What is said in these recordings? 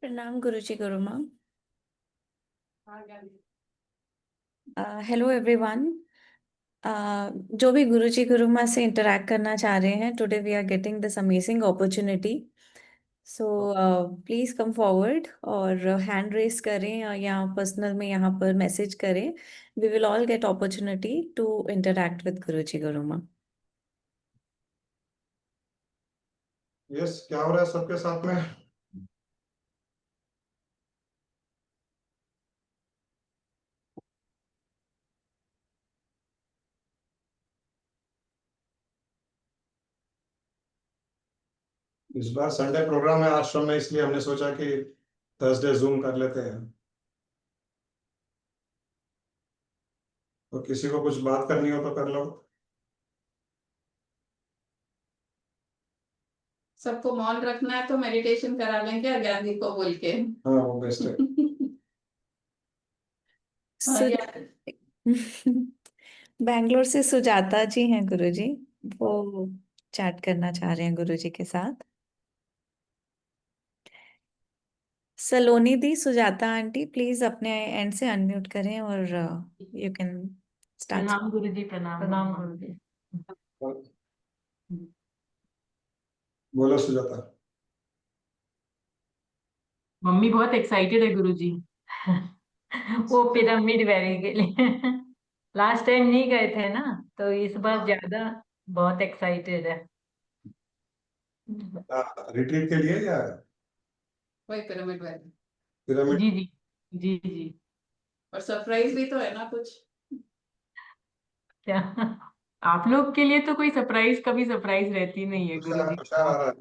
प्रणाम गुरुजी गुरुमा। हाँ ज्ञानी। Hello everyone. जो भी गुरुजी गुरुमा से इंटरेक्ट करना चाह रहे हैं, today we are getting this amazing opportunity. So please come forward और हैंड रेस करें या पर्सनल में यहाँ पर मैसेज करें। We will all get opportunity to interact with Guruji Gurumaa. Yes, क्या हो रहा है सबके साथ में? इस बार संडे प्रोग्राम है आश्रम में, इसलिए हमने सोचा कि थर्सडे जूम कर लेते हैं। तो किसी को कुछ बात करनी हो तो कर लो। सबको मौन रखना है तो मेडिटेशन करा लेंगे ज्ञानी को बोल के। हाँ, वो बेस्ट है। और या बैंगलोर से सुजाता जी हैं गुरुजी, वो चैट करना चाह रहे हैं गुरुजी के साथ। सलोनी दी, सुजाता आंटी प्लीज अपने एंड से अनम्यूट करें और यू कैन स्टार्ट। प्रणाम गुरुजी। प्रणाम प्रणाम गुरुजी। बोलो सुजाता। मम्मी बहुत एक्साइटेड है गुरुजी। वो पिरामिड वैली के लिए लास्ट टाइम नहीं गए थे ना, तो इस बार ज्यादा बहुत एक्साइटेड है। रिट्रीट के लिए या वही पिरामिड वैली। पिरामिड? जी जी। जी जी। और सरप्राइज भी तो है ना कुछ। क्या? आप लोग के लिए तो कोई सरप्राइज, कभी सरप्राइज रहती नहीं है गुरुजी। क्या आ रहा है?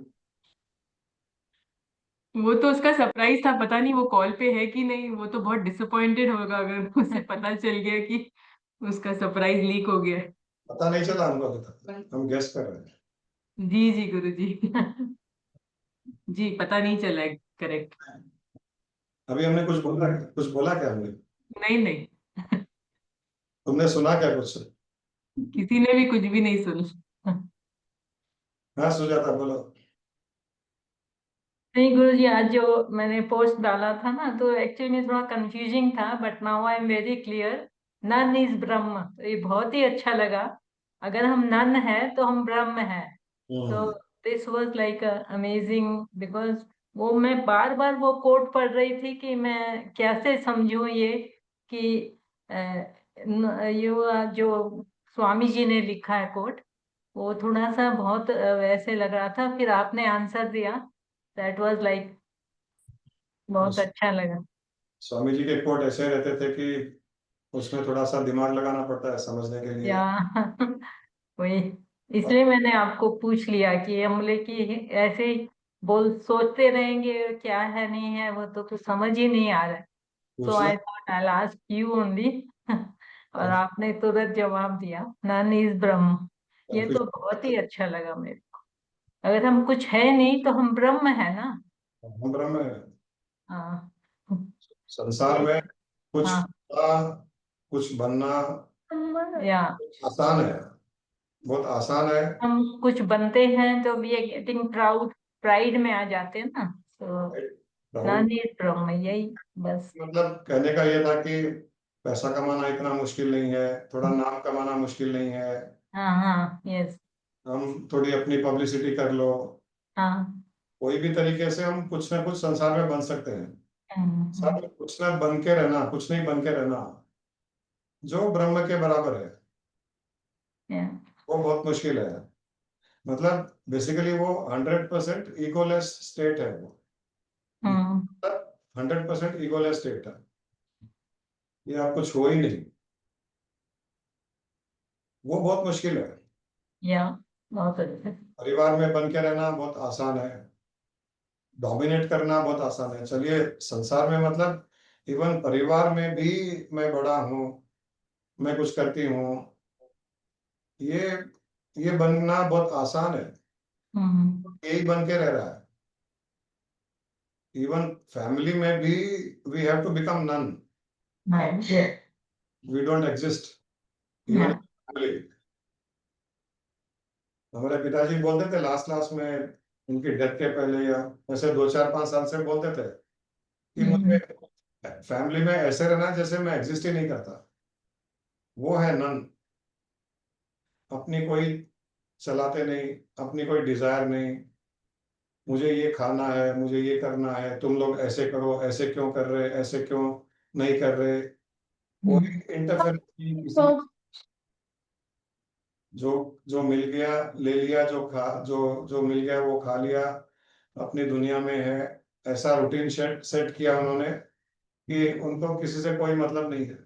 वो तो उसका सरप्राइज था, पता नहीं वो कॉल पे है कि नहीं। वो तो बहुत डिसअपॉइंटेड होगा अगर उसे पता चल गया कि उसका सरप्राइज लीक हो गया है। पता नहीं चला हमको अभी तक, हम गेस कर रहे हैं। जी जी गुरुजी। जी पता नहीं चला है। करेक्ट। अभी हमने कुछ बोला क्या हमने? नहीं नहीं, तुमने सुना क्या कुछ? किसी ने भी कुछ भी नहीं सुना। हाँ सुजाता बोलो। नहीं गुरुजी, आज जो मैंने पोस्ट डाला था ना, तो एक्चुअली में थोड़ा कंफ्यूजिंग था, but now I am very clear. None is Brahm, तो ये बहुत ही अच्छा लगा। अगर हम नन है तो हम ब्रह्म है। तो hmm. This was like amazing, because वो मैं बार बार वो कोट पढ़ रही थी कि मैं कैसे समझूं ये कि ये जो स्वामी जी ने लिखा है कोट, वो थोड़ा सा बहुत वैसे लग रहा था। फिर आपने आंसर दिया, दैट वाज लाइक बहुत अच्छा लगा। स्वामी जी के कोट ऐसे रहते थे कि उसमें थोड़ा सा दिमाग लगाना पड़ता है समझने के लिए। या वही, इसलिए मैंने आपको पूछ लिया कि हम बोले कि ऐसे ही बोल सोचते रहेंगे क्या है नहीं है, वो तो कुछ समझ ही नहीं आ रहा है। सो पूछना। I thought I ask you only. और आपने तुरंत जवाब दिया, नन इज ब्रह्म। ये तो बहुत ही अच्छा लगा मेरे को। अगर हम कुछ है नहीं तो हम ब्रह्म है ना। हम ब्रह्म है। हाँ। संसार में कुछ हाँ। होना, कुछ बनना या आसान है, बहुत आसान है। हम कुछ बनते हैं तो we are getting proud, pride में आ जाते हैं ना। तो राहुल, नन इज ब्रह्म, यही बस। मतलब कहने का ये था कि पैसा कमाना इतना मुश्किल नहीं है, थोड़ा नाम कमाना मुश्किल नहीं है। हाँ हाँ यस। हम थोड़ी अपनी पब्लिसिटी कर लो, हाँ। कोई भी तरीके से हम कुछ ना कुछ संसार में बन सकते हैं। हम्म, संसार में कुछ ना बन के रहना, कुछ नहीं बन के रहना जो ब्रह्म के बराबर है, या, वो बहुत मुश्किल है। मतलब बेसिकली वो 100% ईगोलेस स्टेट है। वो हम्म, 100% ईगोलेस स्टेट है, ये आपको छो ही नहीं। वो बहुत मुश्किल है। या बहुत अच्छा। परिवार में बन के रहना बहुत आसान है, डोमिनेट करना बहुत आसान है। चलिए संसार में मतलब इवन परिवार में भी मैं बड़ा हूँ, मैं कुछ करती हूँ, ये ये बनना बहुत आसान है। हम्म। यही बन के रह रहा है। इवन फैमिली में भी we have to become none, nice. We don't exist या। Even family. हमारे पिताजी बोलते थे लास्ट लास्ट में, उनकी डेथ के पहले या ऐसे 2 4 5 साल से बोलते थे कि मुझे फैमिली में ऐसे रहना है जैसे मैं एग्जिस्ट ही नहीं करता। वो है नन। अपनी कोई चलाते नहीं, अपनी कोई डिजायर नहीं, मुझे ये खाना है, मुझे ये करना है, तुम लोग ऐसे करो, ऐसे क्यों कर रहे, ऐसे क्यों नहीं कर रहे। कोई इंटरफेरेंस नहीं किसी। जो जो मिल गया ले लिया, जो मिल गया वो खा लिया, अपनी दुनिया में है। ऐसा रूटीन सेट सेट किया उन्होंने कि उनको किसी से कोई मतलब नहीं है।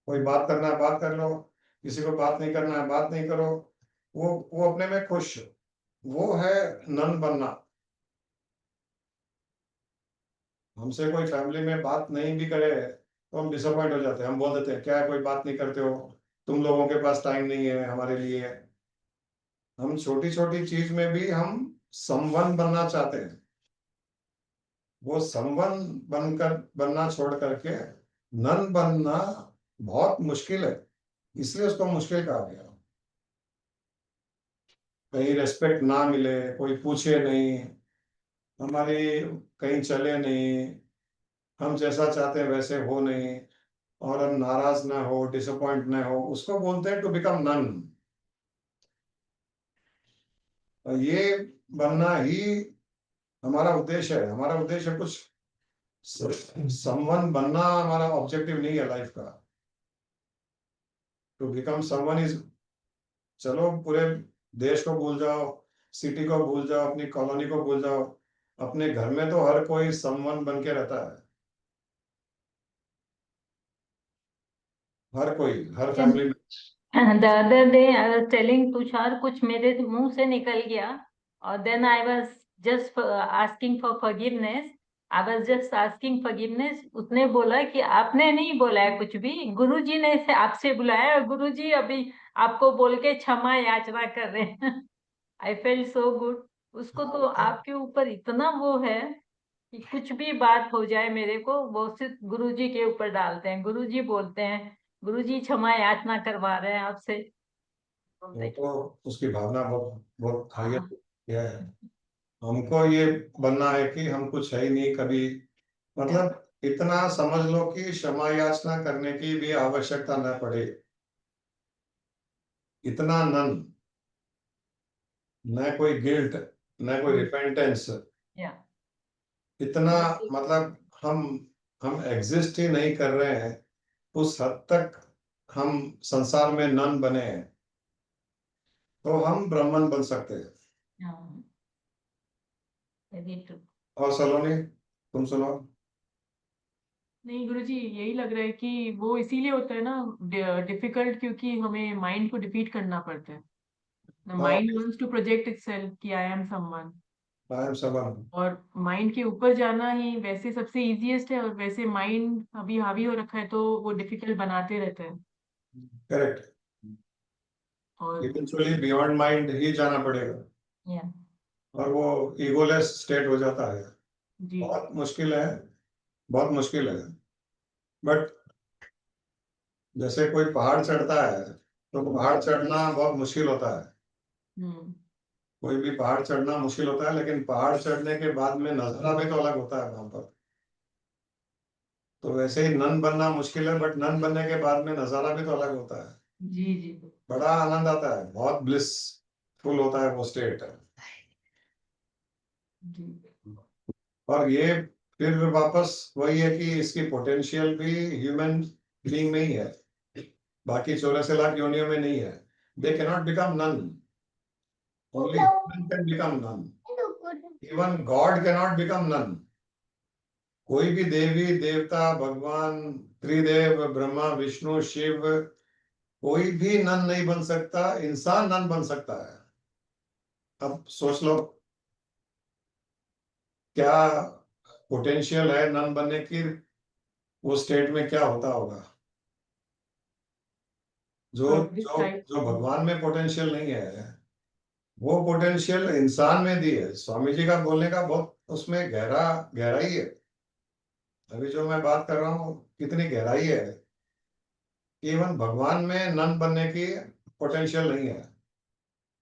कोई बात करना है बात कर लो, किसी को बात नहीं करना है बात नहीं करो। वो अपने में खुश। वो है नन बनना। हमसे कोई फैमिली में बात नहीं भी करे तो हम डिसअपॉइंट हो जाते हैं। हम बोल देते हैं क्या है, कोई बात नहीं करते हो, तुम लोगों के पास टाइम नहीं है हमारे लिए। हम छोटी छोटी चीज में भी हम समवन बनना चाहते हैं। वो समवन बनना छोड़ करके नन बनना बहुत मुश्किल है। इसलिए उसको मुश्किल कहा गया। कहीं रेस्पेक्ट ना मिले, कोई पूछे नहीं, हमारी कहीं चले नहीं, हम जैसा चाहते हैं वैसे हो नहीं, और हम नाराज ना हो, डिसअपॉइंट ना हो, उसको बोलते हैं टू बिकम नन। और ये बनना ही हमारा उद्देश्य है। हमारा उद्देश्य कुछ समवन बनना हमारा ऑब्जेक्टिव नहीं है लाइफ का। टू बिकम समवन इज, चलो पूरे देश को भूल जाओ, सिटी को भूल जाओ, अपनी कॉलोनी को भूल जाओ, अपने घर में तो हर कोई समवन बन के रहता है। हर कोई, हर फैमिली में। The other day I was telling Tushar, कुछ मेरे मुंह से निकल गया, और then I was just asking for forgiveness. I was just asking forgiveness. उसने बोला कि आपने नहीं बोला है कुछ भी, गुरुजी ने से आपसे बुलाया और गुरुजी अभी आपको बोल के क्षमा याचना कर रहे हैं। I felt so good. उसको तो आपके ऊपर इतना वो है कि कुछ भी बात हो जाए मेरे को, वो सिर्फ गुरुजी के ऊपर डालते हैं। गुरुजी बोलते हैं, गुरुजी क्षमा याचना करवा रहे हैं आपसे। वो तो उसकी भावना बहुत बहुत हाई हाँ। है। हमको ये बनना है कि हम कुछ है ही नहीं कभी। मतलब इतना समझ लो कि क्षमा याचना करने की भी आवश्यकता न पड़े। इतना नन, न कोई गिल्ट, न कोई रिपेंटेंस। या इतना मतलब हम एग्जिस्ट ही नहीं कर रहे हैं, उस हद तक हम संसार में नन बने हैं, तो हम ब्राह्मण बन सकते हैं। Very true. और सलोनी, तुम सुनो। नहीं गुरुजी, यही लग रहा है कि वो इसीलिए होता है ना डिफिकल्ट, क्योंकि हमें माइंड को डिफीट करना पड़ता है। द हाँ, mind wants to project itself कि आई एम समवन, टाइम समान। और माइंड के ऊपर जाना ही वैसे सबसे इजीएस्ट है, और वैसे माइंड अभी हावी हो रखा है तो वो डिफिकल्ट बनाते रहता है। करेक्ट। और इवेंचुअली बियॉन्ड माइंड ही जाना पड़ेगा, या और वो ईगोलेस स्टेट हो जाता है। जी बहुत मुश्किल है, बहुत मुश्किल है। बट जैसे कोई पहाड़ चढ़ता है तो पहाड़ चढ़ना बहुत मुश्किल होता है। हम्म कोई भी पहाड़ चढ़ना मुश्किल होता है, लेकिन पहाड़ चढ़ने के बाद में नजारा भी तो अलग होता है वहां पर। तो वैसे ही नन बनना मुश्किल है, बट नन बनने के बाद में नजारा भी तो अलग होता है। जी जी बड़ा आनंद आता है, बहुत ब्लिसफुल होता है वो स्टेट। जी। और ये फिर वापस वही है कि इसकी पोटेंशियल भी ह्यूमन बीइंग में ही है, बाकी 84 लाख योनियों में नहीं है। They cannot become none, only human can become none. Even God cannot become none. कोई भी देवी देवता भगवान त्रिदेव ब्रह्मा विष्णु शिव, कोई भी नन नहीं बन सकता। इंसान नन बन सकता है। अब सोच लो क्या पोटेंशियल है नन बनने की, वो स्टेट में क्या होता होगा। जो और दिस जो टाइप, जो भगवान में पोटेंशियल नहीं है, वो पोटेंशियल इंसान में दी है। स्वामी जी का बोलने का बहुत उसमें गहराई है। अभी जो मैं बात कर रहा हूँ कितनी गहराई है। इवन भगवान में नन बनने की पोटेंशियल नहीं है।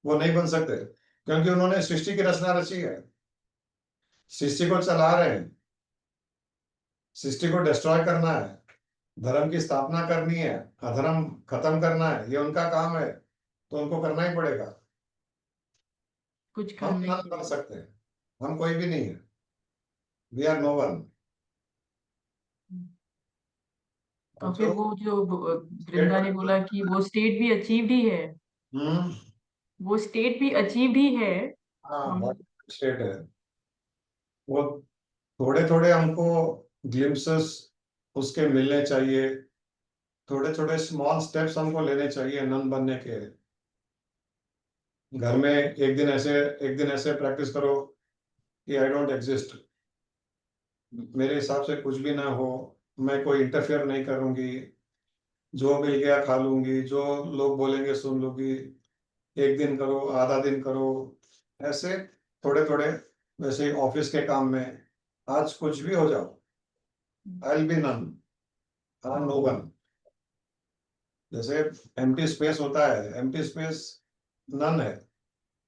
वो नहीं बन सकते, क्योंकि उन्होंने सृष्टि की रचना रची है, सृष्टि को चला रहे हैं। सृष्टि को डिस्ट्रॉय करना है, धर्म की स्थापना करनी है, अधर्म खत्म करना है, ये उनका काम है, तो उनको करना ही पड़ेगा। कुछ हम करना ही नन बन पड़ेगा। सकते हैं, हम कोई भी नहीं है, वी आर नो वन। और फिर जो वो जो स्टेट वृंदा ने पर, बोला कि वो स्टेट भी अचीव्ड ही है, हम्म, वो स्टेट भी अचीव्ड ही है। हाँ, हम बहुत स्टेट है वो। थोड़े थोड़े हमको ग्लिम्पसेस उसके मिलने चाहिए, थोड़े थोड़े स्मॉल स्टेप्स हमको लेने चाहिए नन बनने के। घर में एक दिन ऐसे प्रैक्टिस करो कि आई डोंट एग्जिस्ट, मेरे हिसाब से कुछ भी ना हो, मैं कोई इंटरफेयर नहीं करूंगी, जो मिल गया खा लूंगी, जो लोग बोलेंगे सुन लूंगी। एक दिन करो, आधा दिन करो, ऐसे थोड़े थोड़े। वैसे ऑफिस के काम में आज कुछ भी हो जाओ, I will be none, I am no one. जैसे एम्प्टी स्पेस होता है, एम्प्टी स्पेस नन है,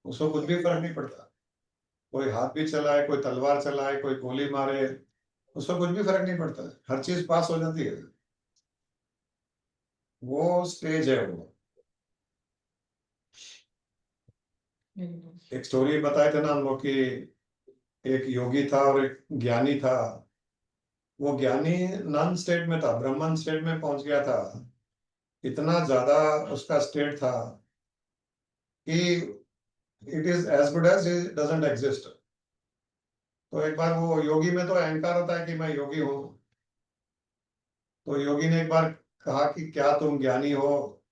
उसको कुछ भी फर्क नहीं पड़ता। कोई हाथ भी चलाए, कोई तलवार चलाए, कोई गोली मारे, उसको कुछ भी फर्क नहीं पड़ता, हर चीज पास हो जाती है। वो स्टेज है वो। एक स्टोरी बताए थे ना हम लोग की, एक योगी था और एक ज्ञानी था। वो ज्ञानी नन स्टेट में था, ब्रह्मन स्टेट में पहुंच गया था। इतना ज्यादा उसका स्टेट था कि it is as good as it doesn't exist. तो एक बार वो योगी में तो अहंकार होता है कि मैं योगी हूँ। तो योगी ने एक बार कहा कि क्या तुम ज्ञानी हो?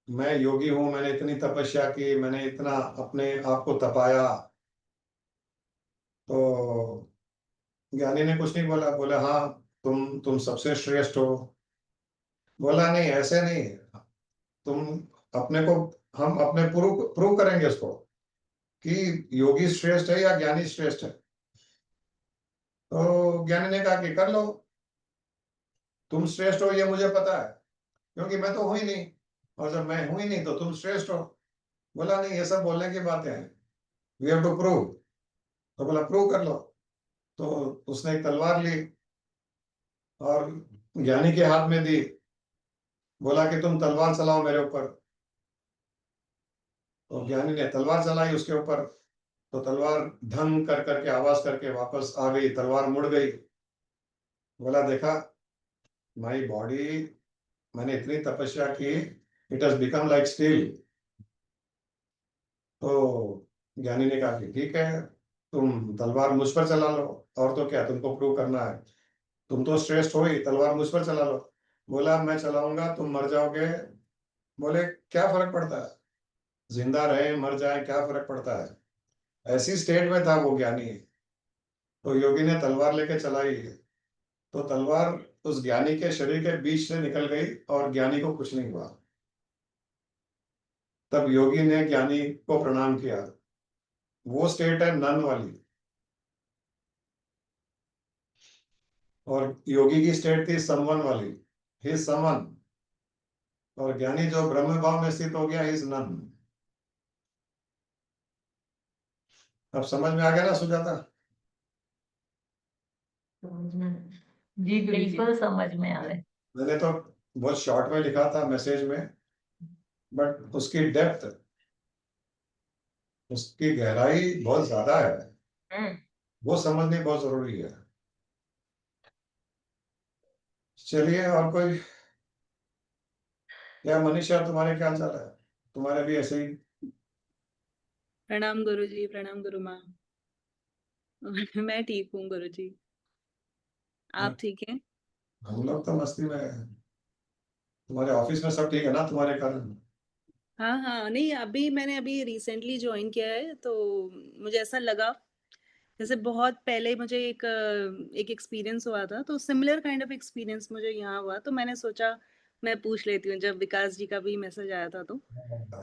मैं योगी हूँ, मैंने इतनी तपस्या की, मैंने इतना अपने आप को तपाया। तो ज्ञानी ने कुछ नहीं बोला, बोला हाँ, तुम सबसे श्रेष्ठ हो। बोला नहीं, ऐसे नहीं, तुम अपने को, हम अपने प्रूव प्रूव करेंगे उसको कि योगी श्रेष्ठ है या ज्ञानी श्रेष्ठ है। तो ज्ञानी ने कहा कि कर लो, तुम श्रेष्ठ हो ये मुझे पता है, क्योंकि मैं तो हूं ही नहीं, और जब मैं हूं ही नहीं तो तुम श्रेष्ठ हो। बोला नहीं, ये सब बोलने की बातें हैं, वी हैव टू प्रूव। तो बोला प्रूव कर लो। तो उसने एक तलवार ली और ज्ञानी के हाथ में दी, बोला कि तुम तलवार चलाओ मेरे ऊपर। तो ज्ञानी ने तलवार चलाई उसके ऊपर, तो तलवार धम कर करके आवाज करके वापस आ गई, तलवार मुड़ गई। बोला देखा, माई बॉडी, मैंने इतनी तपस्या की, it has become like steel. तो ज्ञानी ने कहा कि ठीक है, तुम तलवार मुझ पर चला लो, और तो क्या तुमको प्रूव करना है, तुम तो श्रेष्ठ हो ही, तलवार मुझ पर चला लो। बोला मैं चलाऊंगा, तुम मर जाओगे। बोले क्या फर्क पड़ता है, जिंदा रहे मर जाए क्या फर्क पड़ता है। ऐसी स्टेट में था वो ज्ञानी। तो योगी ने तलवार लेके चलाई, तो तलवार उस ज्ञानी के शरीर के बीच से निकल गई और ज्ञानी को कुछ नहीं हुआ। तब योगी ने ज्ञानी को प्रणाम किया। वो स्टेट है नन वाली। और योगी की स्टेट थी समवन वाली, ही समवन। और ज्ञानी जो ब्रह्म भाव में स्थित हो गया, ही इज नन। अब समझ में आ गया ना सुजाता? समझ में, जी गुरु जी। बिल्कुल समझ में आ रहा है। मैंने तो बहुत शॉर्ट में लिखा था मैसेज में, बट उसकी डेप्थ, उसकी गहराई बहुत ज्यादा है, हम्म। वो समझनी बहुत जरूरी है। चलिए, और कोई? क्या मनीषा, तुम्हारे क्या चल रहा है? तुम्हारे भी ऐसे ही? प्रणाम गुरु जी, प्रणाम गुरु माँ। मैं ठीक हूँ गुरु जी। आप ठीक हैं? हम लोग तो मस्ती में हैं। तुम्हारे ऑफिस में सब ठीक है ना तुम्हारे कारण? हाँ हाँ, नहीं अभी मैंने अभी रिसेंटली ज्वाइन किया है, तो मुझे ऐसा लगा जैसे बहुत पहले मुझे एक एक्सपीरियंस हुआ था, तो सिमिलर काइंड ऑफ एक्सपीरियंस मुझे यहाँ हुआ, तो मैंने सोचा मैं पूछ लेती हूँ। जब विकास जी का भी मैसेज आया था तो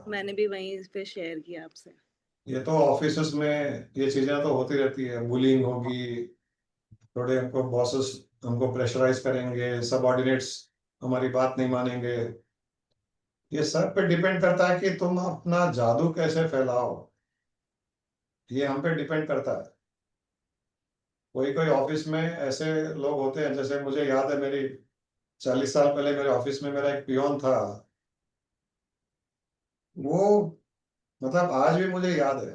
मैंने भी वहीं पे शेयर किया आपसे। ये तो ऑफिस में ये चीजें तो होती रहती है, बुलिंग होगी, थोड़े हमको बॉसेस हमको प्रेशराइज करेंगे, सबऑर्डिनेट्स हमारी बात नहीं मानेंगे। ये सब पे डिपेंड करता है कि तुम अपना जादू कैसे फैलाओ, ये हम पे डिपेंड करता है। कोई कोई ऑफिस में ऐसे लोग होते हैं, जैसे मुझे याद है मेरी 40 साल पहले मेरे ऑफिस में मेरा एक पियोन था। वो मतलब आज भी मुझे याद है,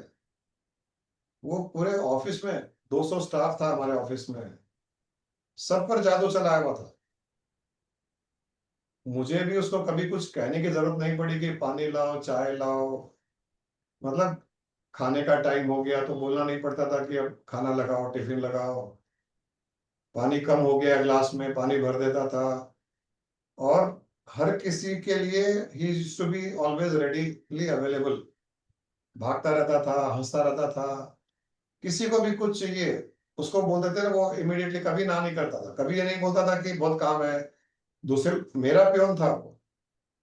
वो पूरे ऑफिस में 200 स्टाफ था हमारे ऑफिस में, सब पर जादू चलाया हुआ था। मुझे भी उसको कभी कुछ कहने की जरूरत नहीं पड़ी कि पानी लाओ चाय लाओ। मतलब खाने का टाइम हो गया तो बोलना नहीं पड़ता था कि अब खाना लगाओ टिफिन लगाओ। पानी कम हो गया ग्लास में पानी भर देता था। और हर किसी के लिए ही used to be always readily available. भागता रहता था, हंसता रहता था। किसी को भी कुछ चाहिए उसको बोल देते थे, वो इमीडिएटली कभी ना नहीं करता था, कभी ये नहीं बोलता था कि बहुत काम है। दूसरे मेरा पियोन था वो,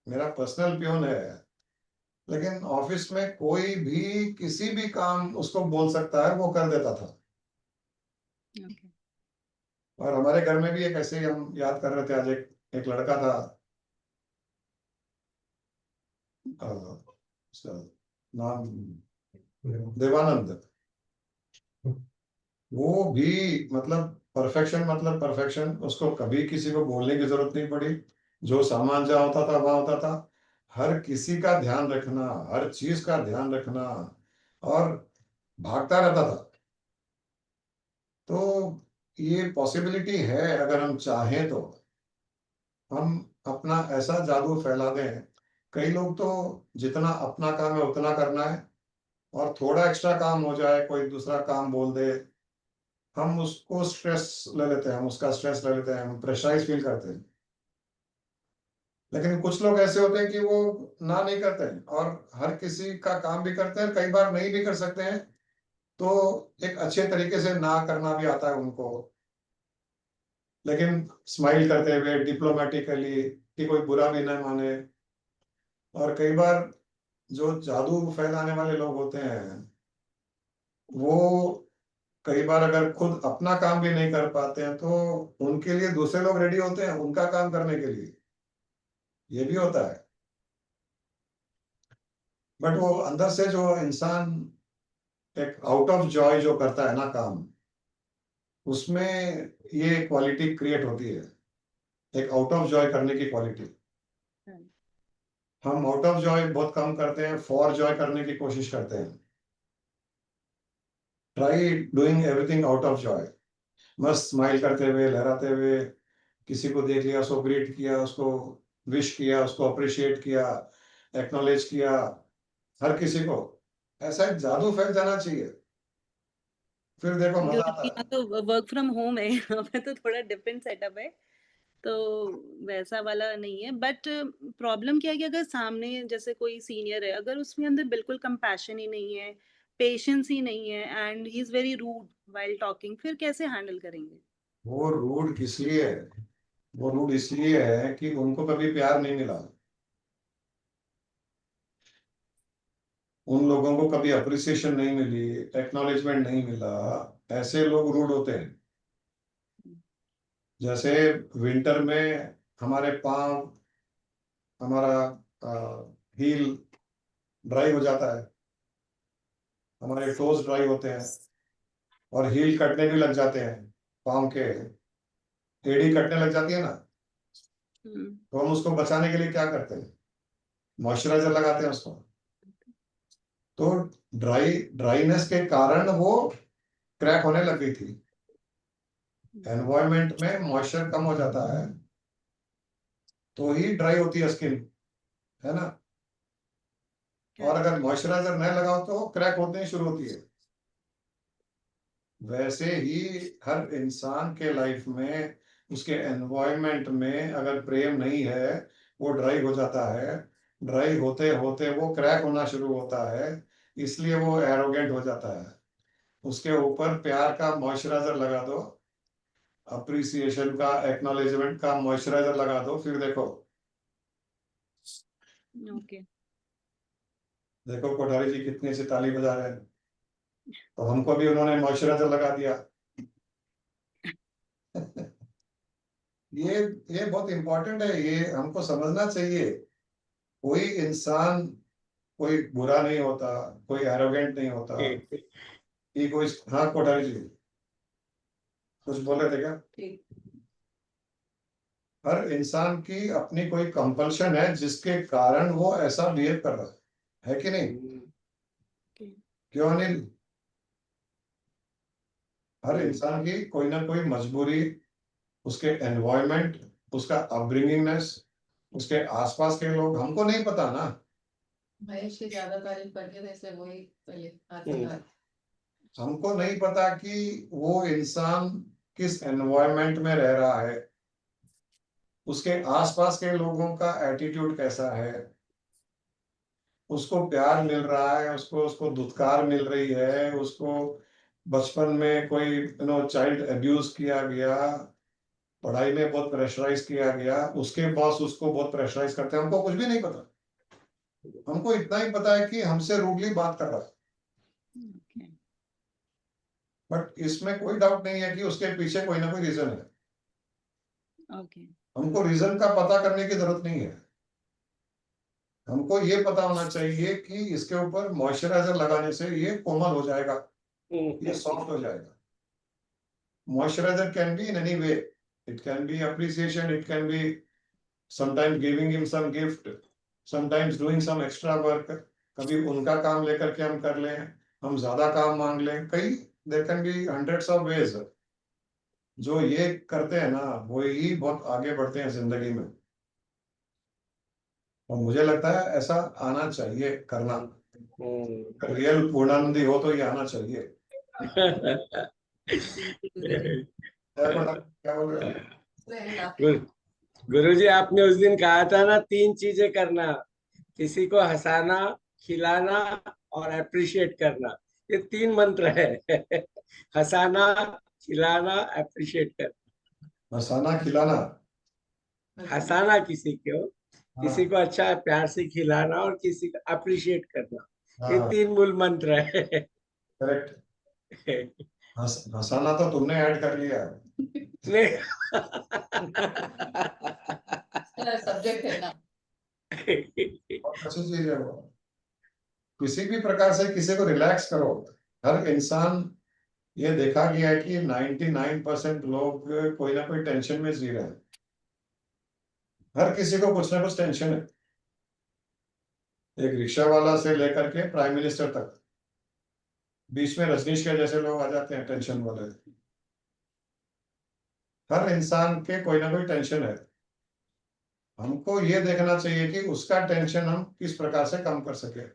मेरा पर्सनल पियोन है। लेकिन ऑफिस में कोई भी किसी भी काम उसको बोल सकता है, वो कर देता था। ओके। और हमारे घर में भी एक ऐसे ही हम याद कर रहे थे आज, एक लड़का था, उसका नाम देवानंद। वो भी मतलब परफेक्शन, मतलब परफेक्शन, उसको कभी किसी को बोलने की जरूरत नहीं पड़ी। जो सामान जहाँ होता था वहां होता था। हर किसी का ध्यान रखना, हर चीज का ध्यान रखना, और भागता रहता था। तो ये पॉसिबिलिटी है, अगर हम चाहें तो हम अपना ऐसा जादू फैला दें। कई लोग तो जितना अपना काम है उतना करना है, और थोड़ा एक्स्ट्रा काम हो जाए, कोई दूसरा काम बोल दे, हम उसको स्ट्रेस ले लेते हैं, हम उसका स्ट्रेस ले लेते हैं, हम प्रेशराइज फील करते हैं। लेकिन कुछ लोग ऐसे होते हैं कि वो ना नहीं करते हैं और हर किसी का काम भी करते हैं, कई बार नहीं भी कर सकते हैं। तो एक अच्छे तरीके से ना करना भी आता है उनको, लेकिन स्माइल करते हुए डिप्लोमेटिकली, कि कोई बुरा भी ना माने। और कई बार जो जादू फैलाने वाले लोग होते हैं, वो कई बार अगर खुद अपना काम भी नहीं कर पाते हैं, तो उनके लिए दूसरे लोग रेडी होते हैं उनका काम करने के लिए। ये भी होता है। बट वो अंदर से जो इंसान एक आउट ऑफ जॉय जो करता है ना काम, उसमें ये क्वालिटी क्रिएट होती है, एक आउट ऑफ जॉय करने की क्वालिटी। हम आउट ऑफ जॉय बहुत कम करते हैं, फॉर जॉय करने की कोशिश करते हैं। Try doing everything out of Joy. मस्त स्माइल करते हुए, लहराते हुए, किसी को देख लिया उसको ग्रीट किया, उसको विश किया, उसको अप्रिशिएट किया, एक्नॉलेज किया, हर किसी को। ऐसा एक जादू फैल जाना चाहिए, फिर देखो मजा आता क्योंकि यहाँ है। तो वर्क फ्रॉम होम है, यहाँ पे तो थोड़ा डिफरेंट सेटअप है, तो वैसा वाला नहीं है। बट प्रॉब्लम क्या है कि अगर सामने जैसे कोई सीनियर है, अगर उसमें अंदर बिल्कुल कंपैशन ही नहीं है, पेशेंस ही नहीं है, and he is very rude while talking, फिर कैसे हैंडल करेंगे? वो रूड किस लिए है? वो रूड इसलिए है कि उनको कभी प्यार नहीं मिला, उन लोगों को कभी अप्रिसिएशन नहीं मिली, एक्नॉलेजमेंट नहीं मिला। ऐसे लोग रूड होते हैं। जैसे विंटर में हमारे पाँव, हमारा हील ड्राई हो जाता है, हमारे टोज ड्राई होते हैं, और हील कटने भी लग जाते हैं, पाँव के एड़ी कटने लग जाती है ना। तो हम उसको बचाने के लिए क्या करते हैं? मॉइस्चराइजर लगाते हैं उसको। तो ड्राइनेस के कारण वो क्रैक होने लग गई थी। एनवायरमेंट में मॉइस्चर कम हो जाता है तो ही ड्राई होती है स्किन, है ना। और अगर मॉइस्चराइजर नहीं लगाओ तो क्रैक होने शुरू होती है। वैसे ही हर इंसान के लाइफ में, उसके एनवायरमेंट में अगर प्रेम नहीं है, वो ड्राई हो जाता है। ड्राई होते होते वो क्रैक होना शुरू होता है, इसलिए वो एरोगेंट हो जाता है। उसके ऊपर प्यार का मॉइस्चराइजर लगा दो, अप्रिसिएशन का, एक्नॉलेजमेंट का मॉइस्चराइजर लगा दो, फिर देखो। ओके। देखो कोठारी जी कितनी सी ताली बजा रहे हैं, तो हमको भी उन्होंने मॉइस्चराइजर लगा दिया। ये ये बहुत इंपॉर्टेंट है, ये हमको समझना चाहिए। कोई इंसान कोई बुरा नहीं होता, कोई एरोगेंट नहीं होता, ईगोइस्ट। हाँ कोठारी जी। कुछ बोले थे क्या? हर इंसान की अपनी कोई कंपल्शन है जिसके कारण वो ऐसा बिहेव कर रहा है कि नहीं? क्यों अनिल? हर इंसान की कोई ना कोई मजबूरी, उसके एनवायरमेंट, उसका अपब्रिंगिंगनेस, उसके आसपास के लोग, हमको नहीं पता ना। महेश की ज्यादा तारीफ करके थे इसलिए वही सही है आशीर्वाद। हमको नहीं पता कि वो इंसान किस एनवायरमेंट में रह रहा है, उसके आसपास के लोगों का एटीट्यूड कैसा है, उसको प्यार मिल रहा है, उसको उसको दुत्कार मिल रही है, उसको बचपन में कोई चाइल्ड अब्यूज किया गया, पढ़ाई में बहुत प्रेशराइज किया गया, उसके बॉस उसको बहुत प्रेशराइज करते हैं, हमको कुछ भी नहीं पता। हमको इतना ही पता है कि हमसे रूडली बात कर रहा है, बट इसमें कोई डाउट नहीं है कि उसके पीछे कोई ना कोई रीजन है। हमको रीजन का पता करने की जरूरत नहीं है। हमको ये पता होना चाहिए कि इसके ऊपर मॉइस्चराइजर लगाने से ये कोमल हो जाएगा, ये सॉफ्ट हो जाएगा। Moisturizer can be in any way. It can be appreciation, it can be sometimes giving him some gift, sometimes doing some extra work. कभी उनका काम लेकर के हम कर लें, हम ज्यादा काम मांग लें, कई there can be hundreds of ways. जो ये करते हैं ना वो ही बहुत आगे बढ़ते हैं जिंदगी में, और मुझे लगता है ऐसा आना चाहिए करना। रियल पूर्णानंदी हो तो ये आना चाहिए। क्या बोल रहे हो? गुरुजी आपने उस दिन कहा था ना 3 चीजें करना, किसी को हंसाना, खिलाना और अप्रिशिएट करना, ये 3 मंत्र है। हंसाना, खिलाना, अप्रिशिएट करना। हंसाना खिलाना, हंसाना किसी को, किसी को अच्छा प्यार से खिलाना और किसी को अप्रिशिएट करना, ये 3 मूल मंत्र है। करेक्ट। हंसाना तो तुमने ऐड कर लिया है। सब्जेक्ट है ना। बहुत अच्छी चीज है वो। किसी भी प्रकार से किसी को रिलैक्स करो। हर इंसान, ये देखा गया है कि 99% लोग कोई ना कोई टेंशन में जी रहे हैं। हर किसी को कुछ ना कुछ टेंशन है, एक रिक्शा वाला से लेकर के प्राइम मिनिस्टर तक। बीच में रजनीश के जैसे लोग आ जाते हैं टेंशन वाले। हर इंसान के कोई ना कोई टेंशन है। हमको ये देखना चाहिए कि उसका टेंशन हम किस प्रकार से कम कर सके,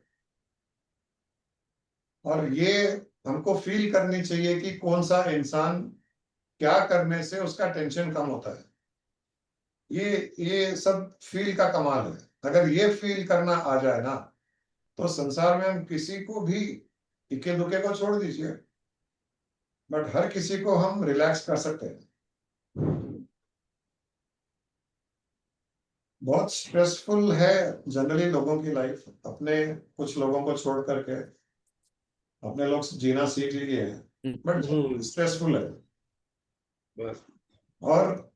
और ये हमको फील करनी चाहिए कि कौन सा इंसान क्या करने से उसका टेंशन कम होता है। ये सब फील का कमाल है। अगर ये फील करना आ जाए ना, तो संसार में हम किसी को भी, इक्के दुक्के को छोड़ दीजिए, बट हर किसी को हम रिलैक्स कर सकते हैं। बहुत स्ट्रेसफुल है जनरली लोगों की लाइफ। अपने कुछ लोगों को छोड़ करके अपने लोग जीना सीख लिए हैं, बट स्ट्रेसफुल है। और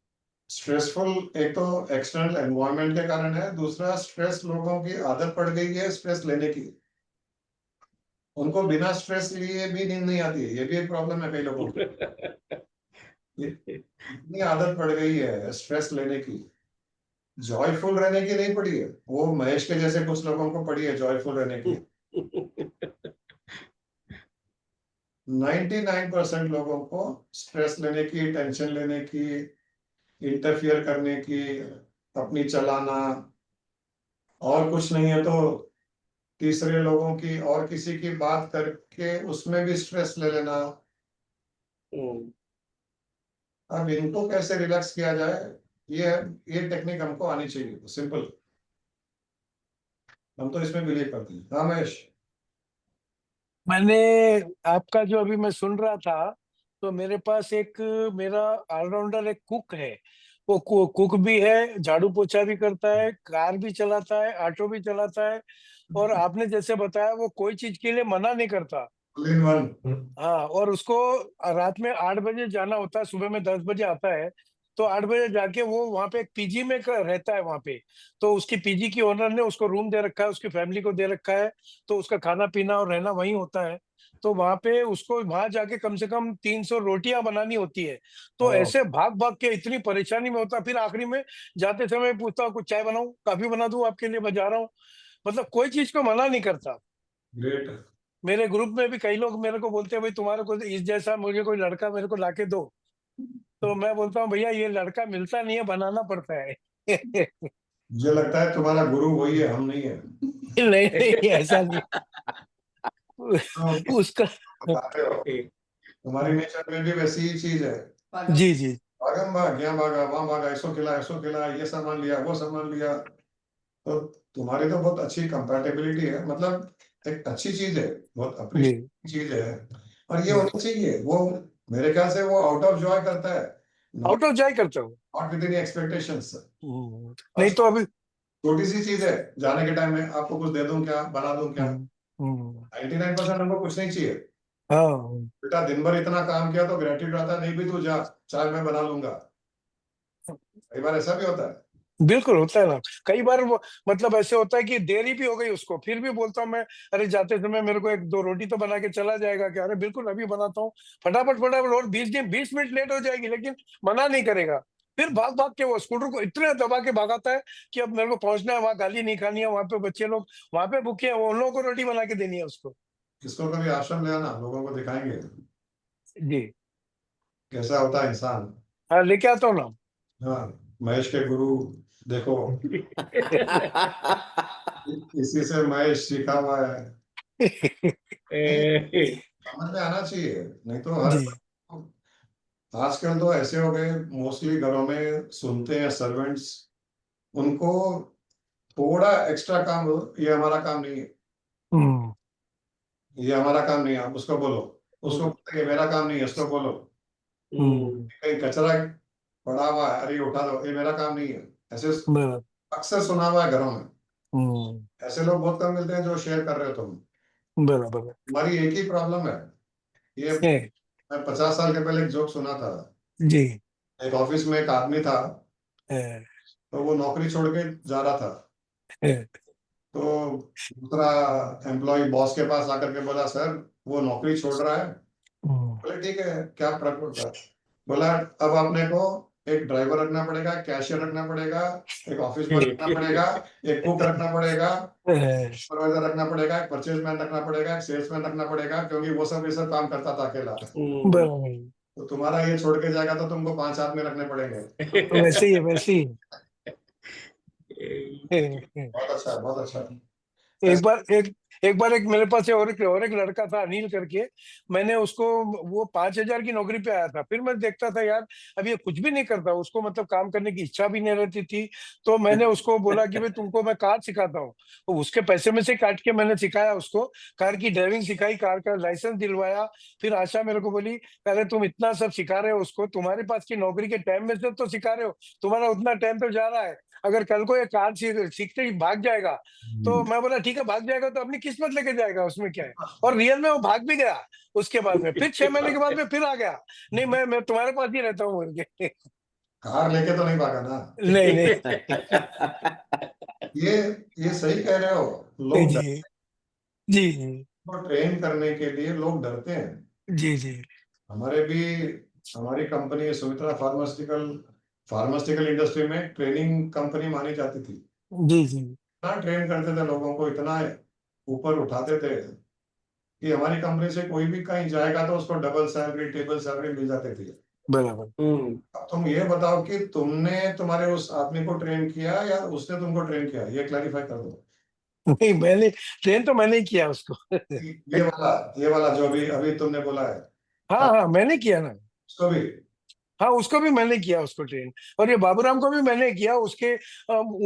स्ट्रेसफुल एक तो एक्सटर्नल एनवायरनमेंट के कारण है, दूसरा स्ट्रेस लोगों की आदत पड़ गई है स्ट्रेस लेने की। उनको बिना स्ट्रेस लिए भी नींद नहीं आती है, ये भी एक प्रॉब्लम है कई लोगों की। इतनी आदत पड़ गई है स्ट्रेस लेने की, जॉयफुल रहने की नहीं पड़ी है। वो महेश के जैसे कुछ लोगों को पड़ी है जॉयफुल रहने की। 99% लोगों को स्ट्रेस लेने की, टेंशन लेने की, इंटरफियर करने की, अपनी चलाना, और कुछ नहीं है तो तीसरे लोगों की और किसी की बात करके उसमें भी स्ट्रेस ले लेना। अब इनको कैसे रिलैक्स किया जाए, ये टेक्निक हमको आनी चाहिए, सिंपल। हम तो इसमें बिलीव करते हैं। हाँ महेश। मैंने आपका जो अभी मैं सुन रहा था, तो मेरे पास एक मेरा ऑलराउंडर एक कुक है। वो कुक भी है, झाड़ू पोछा भी करता है, कार भी चलाता है, ऑटो भी चलाता है, और आपने जैसे बताया वो कोई चीज के लिए मना नहीं करता। All in one। हाँ, और उसको रात में 8 बजे जाना होता है, सुबह में 10 बजे आता है। तो 8 बजे जाके वो वहां पे एक पीजी में रहता है वहां पे। तो उसकी पीजी की ओनर ने उसको रूम दे रखा है, उसकी फैमिली को दे रखा है, तो उसका खाना पीना और रहना वहीं होता है। तो वहां पे उसको वहां जाके कम से कम 300 रोटियां बनानी होती है। तो ओह, ऐसे भाग भाग के इतनी परेशानी में होता है, फिर आखिरी में जाते समय पूछता हूँ कुछ चाय बनाऊं, काफी बना दूं आपके लिए, मैं जा रहा हूँ। मतलब कोई चीज को मना नहीं करता। ग्रेट। मेरे ग्रुप में भी कई लोग मेरे को बोलते हैं भाई तुम्हारे को इस जैसा मुझे कोई लड़का मेरे को लाके दो। तो मैं बोलता हूँ भैया ये लड़का मिलता नहीं है, बनाना पड़ता है। मुझे लगता है तुम्हारा गुरु वही है, हम नहीं है। नहीं नहीं ऐसा नहीं। तो उसका बताते हो, तुम्हारी नेचर में भी वैसी ही चीज है। पागल। जी जी भागम भाग, यहाँ भागा, वहां भागा, ऐसो खिला, ये सामान लिया, वो सामान लिया। तो तुम्हारी तो बहुत अच्छी कंपैटिबिलिटी है, मतलब एक अच्छी चीज है, बहुत जी। अप्रिशिएट चीज है। और ये होनी चाहिए। वो मेरे ख्याल से वो आउट ऑफ जॉय करता है, आउट नॉट ऑफ जॉय करता हूँ। Not with any expectations. नहीं तो अभी छोटी सी चीज है, जाने के टाइम में आपको कुछ दे दूं क्या, बना दूं क्या। हम्म, हम्म, 99% हमको कुछ नहीं चाहिए। हाँ बेटा दिन भर इतना काम किया तो ग्रेटिट्यूड आता है, नहीं भी तू जा, चाय मैं बना लूंगा। कई बार ऐसा भी होता है। बिल्कुल होता है ना। कई बार वो मतलब ऐसे होता है कि देरी भी हो गई उसको, फिर भी बोलता हूँ मैं अरे जाते समय मेरे को 1-2 रोटी तो बना के चला जाएगा क्या, अरे बिल्कुल अभी बनाता हूँ, फटाफट फटाफट, और 20 मिनट लेट हो जाएगी लेकिन मना नहीं करेगा। फिर भाग भाग के वो स्कूटर को इतने दबा के भगाता है कि अब मेरे को पहुंचना है, वहां गाली नहीं खानी है, वहां पे बच्चे लोग वहां पे भूखे हैं, उन लोगों को रोटी बना के देनी है उसको। इसको कभी आश्रम ले आना, लोगों को दिखाएंगे जी कैसा होता है इंसान। हाँ लेके आता हूँ ना। हाँ, महेश के गुरु देखो, इसी से महेश सीखा हुआ है। नहीं, समझ में आना चाहिए, नहीं तो हर जी आजकल तो ऐसे हो गए, मोस्टली घरों में सुनते हैं सर्वेंट्स, उनको थोड़ा एक्स्ट्रा काम हो, ये हमारा काम नहीं है, हम्म ये हमारा काम नहीं है, आप उसको बोलो। उसको बोलते हैं, ये मेरा काम नहीं है, इसको बोलो। हम्म कहीं कचरा पड़ा हुआ है, अरे ये उठा दो, ये मेरा काम नहीं है। ऐसे बराबर, अक्सर सुना हुआ है घरों में। हम्म ऐसे लोग बहुत कम मिलते हैं जो शेयर कर रहे हो तुम। बराबर तुम्हारी एक ही प्रॉब्लम है ये। है। मैं 50 साल के पहले एक जोक सुना था। जी एक ऑफिस में एक आदमी था, है, तो वो नौकरी छोड़ के जा रहा था। है, तो दूसरा एम्प्लॉय बॉस के पास आकर के बोला, सर वो नौकरी छोड़ रहा है। हम्म, बोले ठीक है, क्या फर्क पड़ता है। बोला अब आपने को एक ड्राइवर रखना पड़ेगा, कैशियर रखना पड़ेगा, एक ऑफिस बॉय रखना पड़ेगा, एक कुक रखना पड़ेगा, है, सुपरवाइजर रखना पड़ेगा, एक परचेज मैन रखना पड़ेगा, एक सेल्समैन रखना पड़ेगा, क्योंकि वो सब ये सब काम करता था अकेला। बराबर। तो तुम्हारा ये छोड़ के जाएगा तो तुमको 5 आदमी रखने पड़ेंगे। वैसे ही है, वैसे ही है, है। बहुत अच्छा है, बहुत अच्छा है। एक बार एक मेरे पास और एक लड़का था अनिल करके। मैंने उसको, वो 5,000 की नौकरी पे आया था, फिर मैं देखता था यार अब ये कुछ भी नहीं करता, उसको मतलब काम करने की इच्छा भी नहीं रहती थी। तो मैंने उसको बोला कि भाई तुमको मैं कार सिखाता हूँ। तो उसके पैसे में से काट के मैंने सिखाया उसको, कार की ड्राइविंग सिखाई, कार का लाइसेंस दिलवाया। फिर आशा मेरे को बोली अरे तुम इतना सब सिखा रहे हो उसको, तुम्हारे पास की नौकरी के टाइम में से तो सिखा रहे हो, तुम्हारा उतना टाइम तो जा रहा है, अगर कल को ये कार सीखते ही भाग जाएगा। तो मैं बोला ठीक है भाग जाएगा तो अपनी किस्मत लेके जाएगा, उसमें क्या है। और रियल में वो भाग भी गया। उसके बाद में फिर 6 महीने के बाद में फिर आ गया, नहीं मैं तुम्हारे पास ही रहता हूँ बोल के। कार लेके तो नहीं भागा ना। नहीं नहीं ये ये सही कह रहे हो। जी लोग जी को ट्रेन करने के लिए लोग डरते हैं। जी जी हमारे भी, हमारी company Sumitra pharmaceutical, pharmaceutical industry में ट्रेनिंग कंपनी मानी जाती थी। जी जी इतना ट्रेन करते थे लोगों को, इतना ऊपर उठाते थे कि हमारी कंपनी से कोई भी कहीं जाएगा तो उसको डबल सैलरी, ट्रिपल सैलरी मिल जाती थी। बराबर। अब तुम ये बताओ कि तुमने तुम्हारे उस आदमी को ट्रेन किया या उसने तुमको ट्रेन किया, ये क्लैरिफाई कर दो। नहीं मैंने ट्रेन तो मैंने ही किया उसको। ये वाला जो अभी अभी तुमने बोला है, हाँ हाँ मैंने किया ना। उसको भी। हाँ उसको भी मैंने किया उसको ट्रेन। और ये बाबूराम को भी मैंने किया, उसके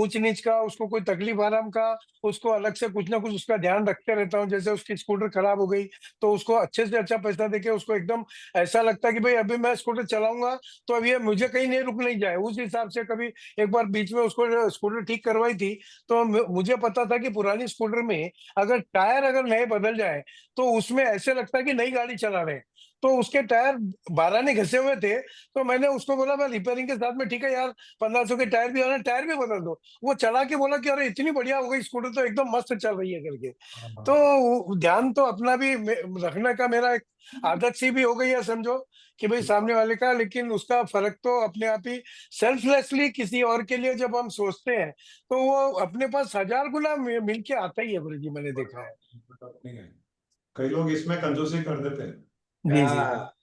ऊंच नीच का, उसको कोई तकलीफ आराम का, उसको अलग से कुछ ना कुछ उसका ध्यान रखते रहता हूँ। जैसे उसकी स्कूटर खराब हो गई तो उसको अच्छे से अच्छा पैसा देके उसको एकदम ऐसा लगता है कि भाई अभी मैं स्कूटर चलाऊंगा तो अब ये मुझे कहीं नहीं रुक नहीं जाए, उस हिसाब से। कभी एक बार बीच में उसको स्कूटर ठीक करवाई थी, तो मुझे पता था कि पुरानी स्कूटर में अगर टायर अगर नए बदल जाए तो उसमें ऐसे लगता है कि नई गाड़ी चला रहे हैं। तो उसके टायर 12 ने घसे हुए थे, तो मैंने उसको बोला मैं रिपेयरिंग के साथ में, ठीक है यार 1500 के टायर भी आ रहे हैं, टायर भी बदल दो। वो चला के बोला कि अरे इतनी बढ़िया हो गई स्कूटर, तो एकदम मस्त चल रही है करके। तो ध्यान तो अपना भी रखने का मेरा एक आदत सी भी हो गई है समझो, कि भाई सामने वाले का, लेकिन उसका फर्क तो अपने आप ही सेल्फलेसली किसी और के लिए जब हम सोचते हैं, तो वो अपने पास 1000 गुना मिल के आता ही है गुरु जी, मैंने देखा है। नहीं है, कई लोग इसमें कंजूसी कर देते हैं, जी जी। हाँ,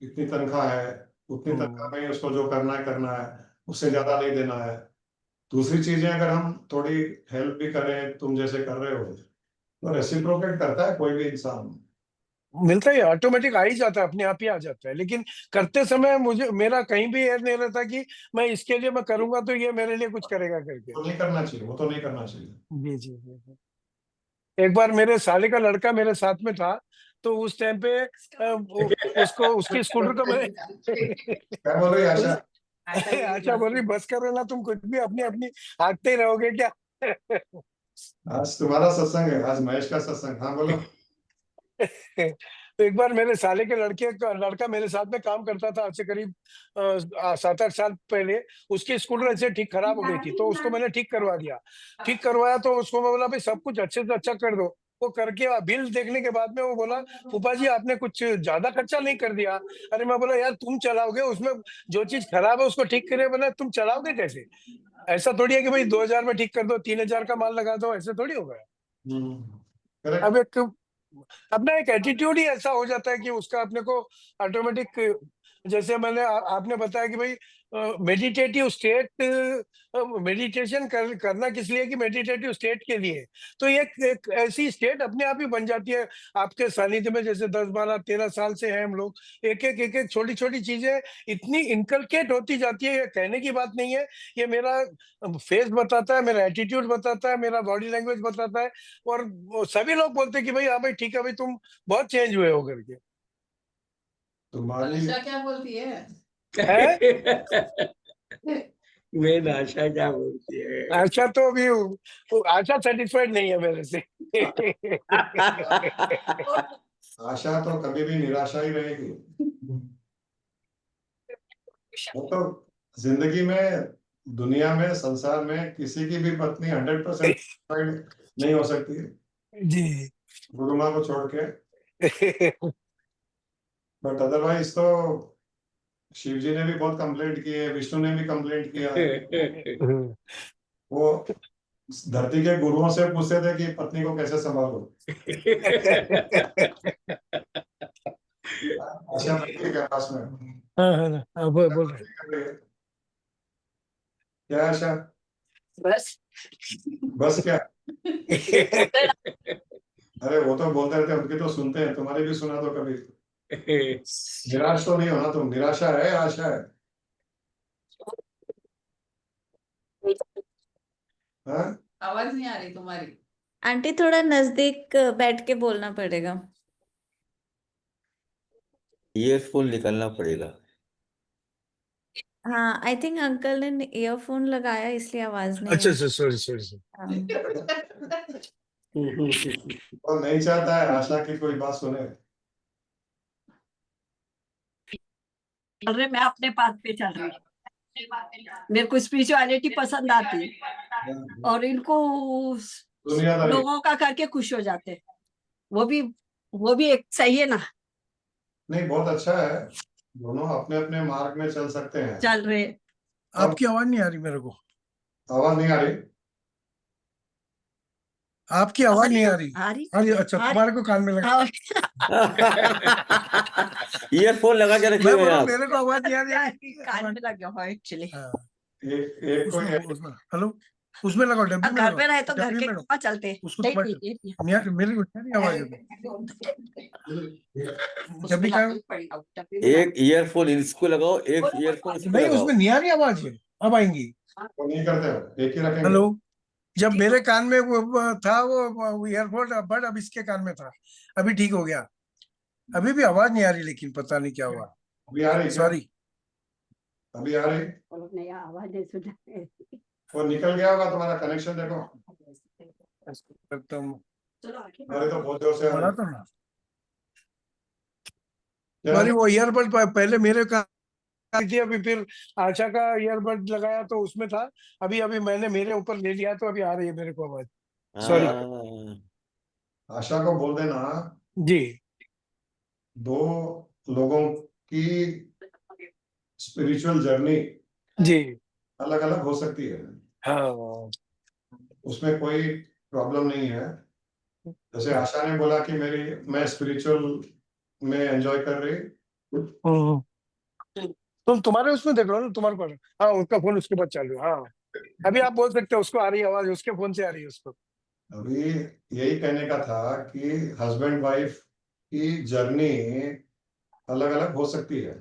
इतनी तनख्वाह है, उतनी तनख्वाह में ही उसको जो करना है, उससे ज्यादा नहीं देना है। दूसरी चीजें अगर हम थोड़ी हेल्प भी करें, तुम जैसे कर रहे हो, तो रेसिप्रोकेट करता है कोई भी इंसान। मिलता ही ऑटोमेटिक आ ही जाता है, अपने आप ही आ जाता है, लेकिन करते समय मुझे मेरा कहीं भी ये नहीं रहता कि मैं इसके लिए मैं करूंगा तो ये मेरे लिए कुछ करेगा करके। वो नहीं करना चाहिए, वो तो नहीं करना चाहिए। जी जी जी। एक बार मेरे साले का लड़का मेरे साथ में था, तो उस टाइम पे उसको उसकी स्कूटर को मैं क्या बोल रही है आशा? अच्छा बोल रही, बस करो ना तुम, कुछ भी अपनी अपनी हाँकते ही रहोगे क्या? आज तुम्हारा सत्संग है, आज महेश का सत्संग। हाँ बोलो। तो एक बार मेरे साले के लड़का मेरे साथ में काम करता था, आज से करीब 7-8 साल पहले। उसकी स्कूटर ऐसे ठीक खराब हो गई थी, तो उसको मैंने ठीक करवा दिया। ठीक करवाया तो उसको मैं बोला भाई सब कुछ अच्छे से अच्छा कर दो। वो करके बिल देखने के बाद में वो बोला फूफा जी आपने कुछ ज्यादा खर्चा नहीं कर दिया। अरे मैं बोला यार तुम चलाओगे, उसमें जो चीज खराब है उसको ठीक करे, बोला तुम चलाओगे कैसे? ऐसा थोड़ी है कि भाई 2000 में ठीक कर दो, 3000 का माल लगा दो, ऐसे थोड़ी होगा। करेक्ट। अब एक अपना एक एटीट्यूड ही ऐसा हो जाता है कि उसका अपने को ऑटोमेटिक, जैसे आपने बताया कि भाई मेडिटेटिव स्टेट, मेडिटेशन करना किस लिए कि मेडिटेटिव स्टेट के लिए, तो ये एक ऐसी स्टेट अपने आप ही बन जाती है आपके सानिध्य में। जैसे 10-12-13 साल से हैं हम लोग, एक एक छोटी छोटी चीजें इतनी इनकलकेट होती जाती है, ये कहने की बात नहीं है। ये मेरा फेस बताता है, मेरा एटीट्यूड बताता है, मेरा बॉडी लैंग्वेज बताता है, और वो सभी लोग बोलते हैं कि भाई हाँ भाई ठीक है भाई तुम बहुत चेंज हुए हो करके। तुम्हारी आशा क्या बोलती है? मेन आशा क्या बोलती है? आशा तो अभी आशा सेटिस्फाइड नहीं है मेरे से। आशा तो कभी भी निराशा ही रहेगी। वो तो जिंदगी में, दुनिया में, संसार में किसी की भी पत्नी 100% नहीं हो सकती, जी। गुरु माँ को छोड़ के। बट अदरवाइज तो शिव जी ने भी बहुत कंप्लेंट की है, विष्णु ने भी कंप्लेंट किया है। वो धरती के गुरुओं से पूछते थे कि पत्नी को कैसे संभालो। आशा बैठी है पास में। हाँ, बोल रहे। क्या आशा? बस बस क्या? अरे वो तो बोलते रहते हैं, उनकी तो सुनते हैं, तुम्हारी भी सुना दो कभी। निराश तो नहीं होना तुम, निराशा है आशा है। हाँ? आवाज नहीं आ रही तुम्हारी। आंटी थोड़ा नजदीक बैठ के बोलना पड़ेगा। ईयरफोन निकालना पड़ेगा। हाँ, आई थिंक अंकल ने ईयरफोन लगाया इसलिए आवाज नहीं अच्छा आ अच्छा, सॉरी। हाँ। और नहीं चाहता है आशा की कोई बात सुने। चल रहे, मैं अपने पाथ पे चल रही। मेरे को स्पिरिचुअलिटी पसंद आती और इनको दुनियादारी लोगों का करके खुश हो जाते, वो भी एक सही है ना। नहीं, बहुत अच्छा है, दोनों अपने अपने मार्ग में चल सकते हैं। चल रहे। आपकी आवाज नहीं आ रही मेरे को। आवाज नहीं आ रही? आपकी आवाज नहीं आ रही। आ रही। अरे अच्छा, तुम्हारे को कान में लगा। ईयरफोन लगा के रखे मैं हुए हैं बोला आप। मेरे को आवाज नहीं आ रही। कान में लगा हुआ एक्चुअली। एक कोई उसमें हेलो, उसमें लगाओ, डब्बी में घर लगाओ, पे रहे तो घर डब्बी के में लगाओ। कहाँ चलते। उसको नहीं, थोड़ा नहीं, नहीं, मेरे को नहीं आवाज डब्बी का एक ईयरफोन इसको लगाओ, एक ईयरफोन इसको नहीं, लगाओ। उसमें नहीं आ रही आवाज, अब आएंगी। वो नहीं करते हो, एक ही रखेंगे। हेलो, जब मेरे कान में वो था वो ईयरफोन, बट अब इसके कान में था, अभी ठीक हो गया। अभी भी आवाज नहीं आ रही, लेकिन पता नहीं क्या हुआ। अभी आ रही क्या? सॉरी। अभी आ रही? नहीं, आवाज नहीं सुना। वो निकल गया होगा तुम्हारा कनेक्शन, देखो। एकदम चलो आगे अरे तो बहुत जोर से आ बोला रही। तो ना। क्या अरे वो ईयरबड पहले मेरे का थी, अभी फिर आशा का ईयरबड लगाया तो उसमें था। अभी अभी मैंने मेरे ऊपर ले लिया तो अभी आ रही है मेरे को आवाज। सॉरी। हाँ आशा को बोल देना, जी। दो लोगों की स्पिरिचुअल जर्नी जी। अलग अलग हो सकती है, हाँ। उसमें कोई प्रॉब्लम नहीं है। जैसे आशा ने बोला कि मैं स्पिरिचुअल में एंजॉय कर रही, हम्म। तुम्हारे उसमें देख लो ना, तुम्हारे पर। हाँ, उसका फोन उसके पास चालू है। हाँ, अभी आप बोल सकते हो, उसको आ रही है आवाज, उसके फोन से आ रही है उसको। अभी यही कहने का था कि हस्बैंड वाइफ की जर्नी अलग अलग हो सकती है।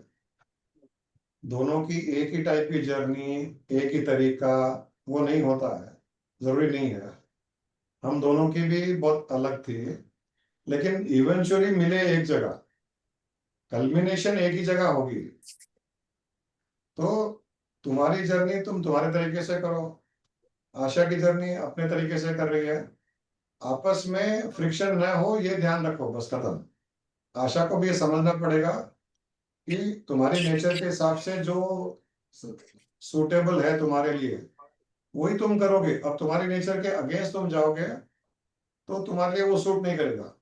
दोनों की एक ही टाइप की जर्नी, एक ही तरीका वो नहीं होता है, जरूरी नहीं है। हम दोनों की भी बहुत अलग थी, लेकिन इवेंचुअली मिले एक जगह, कल्मिनेशन एक ही जगह होगी। तो तुम्हारी जर्नी तुम तुम्हारे तरीके से करो, आशा की जर्नी अपने तरीके से कर रही है। आपस में फ्रिक्शन न हो ये ध्यान रखो, बस खत्म। आशा को भी ये समझना पड़ेगा कि तुम्हारी नेचर के हिसाब से जो सूटेबल है तुम्हारे लिए वही तुम करोगे। अब तुम्हारी नेचर के अगेंस्ट तुम जाओगे तो तुम्हारे लिए वो सूट नहीं करेगा।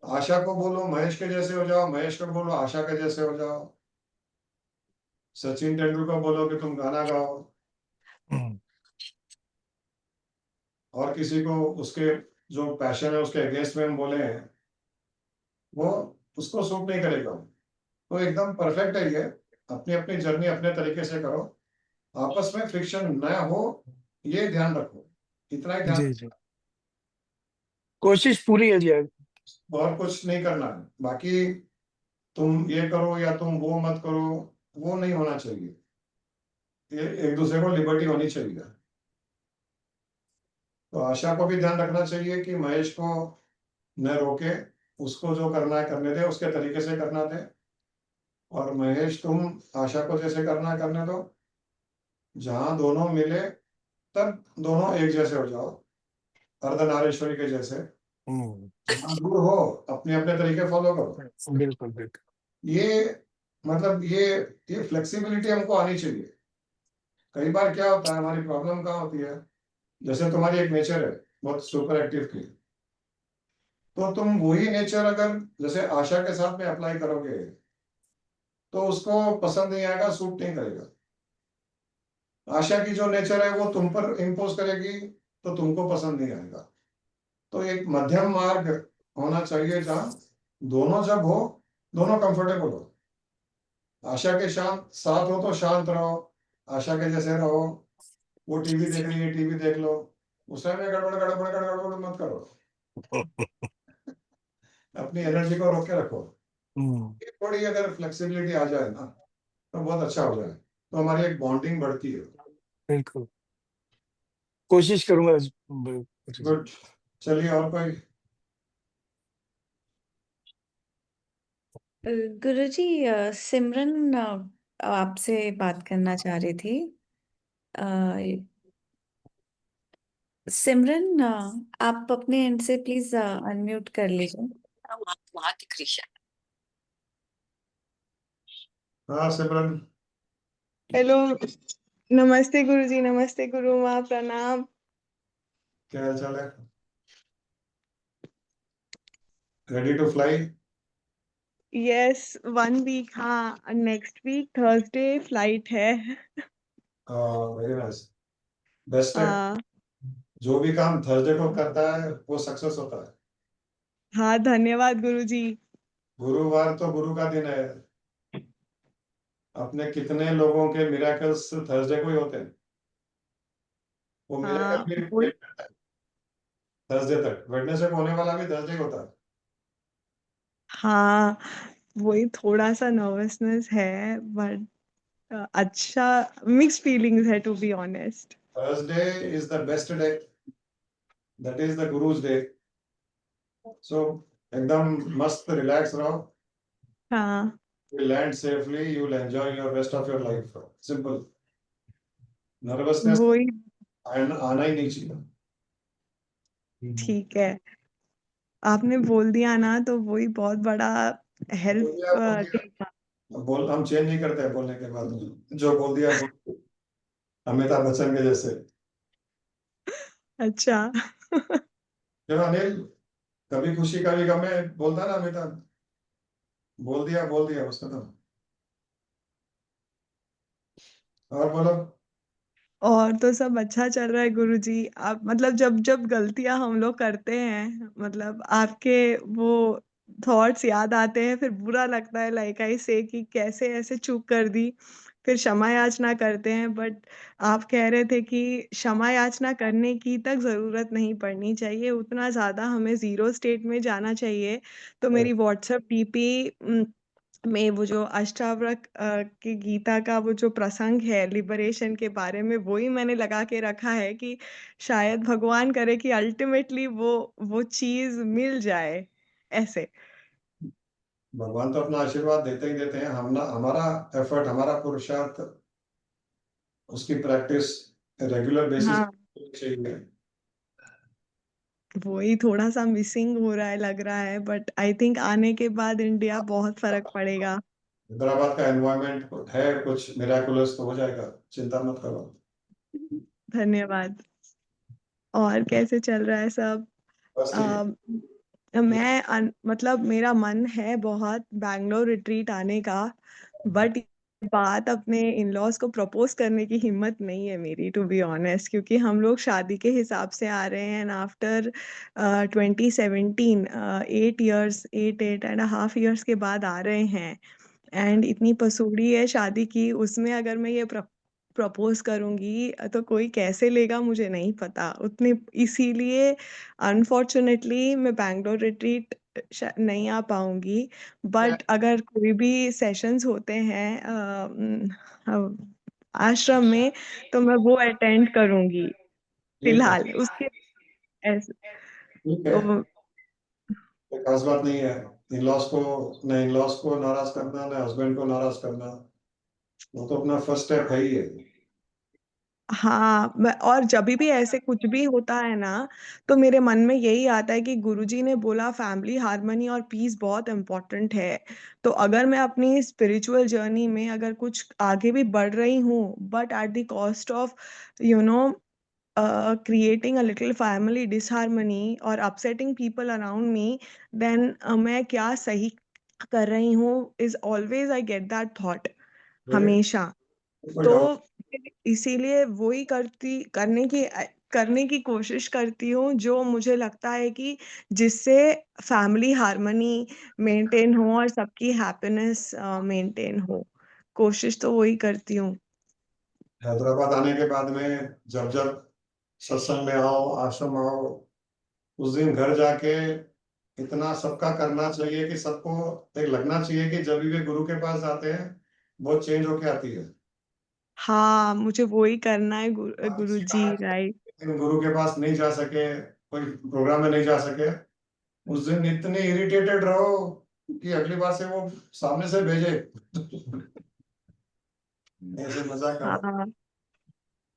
आशा को बोलो महेश के जैसे हो जाओ, महेश को बोलो आशा के जैसे हो जाओ। सचिन तेंदुलकर को बोलो कि तुम गाना गाओ, और किसी को उसके जो पैशन है उसके अगेंस्ट में हम बोले हैं, वो उसको सूट नहीं करेगा। तो एकदम परफेक्ट है ये। अपनी अपनी जर्नी अपने तरीके से करो, आपस में फ्रिक्शन न हो ये ध्यान रखो, इतना ही ध्यान। जी जी, कोशिश पूरी है जी। और कुछ नहीं करना है, बाकी तुम ये करो या तुम वो मत करो, वो नहीं होना चाहिए। ये एक दूसरे को लिबर्टी होनी चाहिए। तो आशा को भी ध्यान रखना चाहिए कि महेश को न रोके, उसको जो करना है करने दे, उसके तरीके से करना दे। और महेश तुम आशा को जैसे करना है करने दो। जहां दोनों मिले तब दोनों एक जैसे हो जाओ, अर्धनारीश्वरी के जैसे। जहां दूर हो अपने अपने तरीके फॉलो करो। बिल्कुल बिल्कुल। ये मतलब ये फ्लेक्सिबिलिटी हमको आनी चाहिए। कई बार क्या होता है, हमारी प्रॉब्लम कहाँ होती है, जैसे तुम्हारी एक नेचर है बहुत सुपर एक्टिव की, तो तुम वही नेचर अगर जैसे आशा के साथ में अप्लाई करोगे तो उसको पसंद नहीं आएगा, सूट नहीं करेगा। आशा की जो नेचर है वो तुम पर इम्पोज करेगी तो तुमको पसंद नहीं आएगा। तो एक मध्यम मार्ग होना चाहिए जहां दोनों जब हो दोनों कंफर्टेबल हो। आशा के शांत साथ हो तो शांत रहो, आशा के जैसे रहो। वो टीवी देख रही है टीवी देख लो, उस टाइम में गड़बड़ गड़बड़ गड़बड़ मत करो। अपनी एनर्जी को रोक के रखो। ये थोड़ी अगर फ्लेक्सिबिलिटी आ जाए ना तो बहुत अच्छा हो जाए, तो हमारी एक बॉन्डिंग बढ़ती है। बिल्कुल, कोशिश करूंगा। गुड, चलिए और कोई। गुरुजी, सिमरन आपसे बात करना चाह रही थी। अ, सिमरन, आप अपने एंड से प्लीज अनम्यूट कर लीजिए। वहां दिख रही है। हाँ सिमरन, हेलो, नमस्ते गुरुजी, नमस्ते गुरु माँ, प्रणाम। क्या हाल चाल है? Ready to fly? Yes, 1 week, हाँ, नेक्स्ट वीक थर्सडे फ्लाइट है। वेरी नाइस, बेस्ट है। हाँ जो भी काम थर्सडे को करता है वो सक्सेस होता है। हाँ, धन्यवाद गुरुजी। गुरुवार तो गुरु का दिन है, अपने कितने लोगों के मिराकल्स थर्सडे को ही होते हैं। वो मिराकल हाँ भी वही, थर्सडे तक, वेडनेसडे को होने वाला भी थर्सडे को होता है। हाँ वही थोड़ा सा नर्वसनेस है, बट अच्छा, मिक्स फीलिंग्स है, to be honest. Thursday is the best day, that is the guru's day. So एकदम मस्त रिलैक्स रहो। हाँ You land safely, you will enjoy your rest of your life. Simple. Nervousness वही, आना ही नहीं चाहिए। ठीक है, आपने बोल दिया ना तो वही बहुत बड़ा हेल्प बोल दिया ठीक था। बोल, हम चेंज नहीं करते हैं बोलने के बाद में। जो बोल दिया बोल, अमिताभ बच्चन के जैसे। अच्छा। क्यों अनिल, कभी खुशी कभी गम में बोलता ना अमिताभ, बोल दिया उसका तो। और बोलो। और तो सब अच्छा चल रहा है गुरुजी। आप मतलब जब जब गलतियां हम लोग करते हैं, मतलब आपके वो थॉट्स याद आते हैं, फिर बुरा लगता है, लाइक आई से कि कैसे ऐसे चूक कर दी। फिर क्षमा याचना करते हैं, बट आप कह रहे थे कि क्षमा याचना करने की तक जरूरत नहीं पड़नी चाहिए, उतना ज्यादा हमें जीरो स्टेट में जाना चाहिए। तो मेरी व्हाट्सएप डीपी में वो जो अष्टावक्र की गीता का वो जो प्रसंग है लिबरेशन के बारे में, वो ही मैंने लगा के रखा है कि शायद भगवान करे कि अल्टीमेटली वो चीज मिल जाए ऐसे। भगवान तो अपना आशीर्वाद देते ही देते हैं, हम ना, हमारा एफर्ट, हमारा पुरुषार्थ, उसकी प्रैक्टिस रेगुलर बेसिस हाँ, चाहिए। वही थोड़ा सा मिसिंग हो रहा है लग रहा है, बट आई थिंक आने के बाद इंडिया बहुत फर्क पड़ेगा। हैदराबाद का एनवायरनमेंट है कुछ मिराकुलस, तो हो जाएगा, चिंता मत करो। धन्यवाद। और कैसे चल रहा है सब? बस ठीक मतलब मेरा मन है बहुत बैंगलोर रिट्रीट आने का, बट बात अपने इन लॉज को प्रपोज करने की हिम्मत नहीं है मेरी, टू बी ऑनेस्ट, क्योंकि हम लोग शादी के हिसाब से आ रहे हैं, and after 2017 8 and half years के बाद आ रहे हैं। एंड इतनी पसूड़ी है शादी की, उसमें अगर मैं ये प्रपोज करूंगी तो कोई कैसे लेगा मुझे नहीं पता उतनी। इसीलिए अनफॉर्चुनेटली मैं बैंगलोर रिट्रीट नहीं आ पाऊंगी, बट अगर कोई भी सेशंस होते हैं आश्रम में, तो मैं वो अटेंड करूंगी ठीक है। फिलहाल उसके ऐसे। ठीक है, तो कोई खास बात नहीं है। इन लॉस को नाराज करना, न हस्बैंड को नाराज करना, वो तो अपना फर्स्ट स्टेप है ही है। हाँ, और जब भी ऐसे कुछ भी होता है ना, तो मेरे मन में यही आता है कि गुरुजी ने बोला फैमिली हार्मनी और पीस बहुत इम्पोर्टेंट है। तो अगर मैं अपनी स्पिरिचुअल जर्नी में अगर कुछ आगे भी बढ़ रही हूँ, but at the cost of you know creating a little family disharmony और upsetting people around me, then मैं क्या सही कर रही हूँ, is always I get that thought very हमेशा। कोई तो डाउट। इसीलिए वही करने की कोशिश करती हूँ जो मुझे लगता है कि जिससे फैमिली हार्मनी मेंटेन हो और सबकी हैप्पीनेस मेंटेन हो। कोशिश तो वही करती हूँ। हैदराबाद आने के बाद में जब जब सत्संग में आओ, आश्रम आओ, उस दिन घर जाके इतना सबका करना चाहिए कि सबको एक लगना चाहिए कि जब भी वे गुरु के पास जाते हैं, बहुत चेंज होके आती है। हाँ, मुझे वही करना है आप किसी गुरुजी, कारण राइट। से गुरु के पास नहीं जा सके, कोई प्रोग्राम में नहीं जा सके, उस दिन इतने इरिटेटेड रहो कि अगली बार से वो सामने से भेजे। ऐसे मजाक करो। हाँ,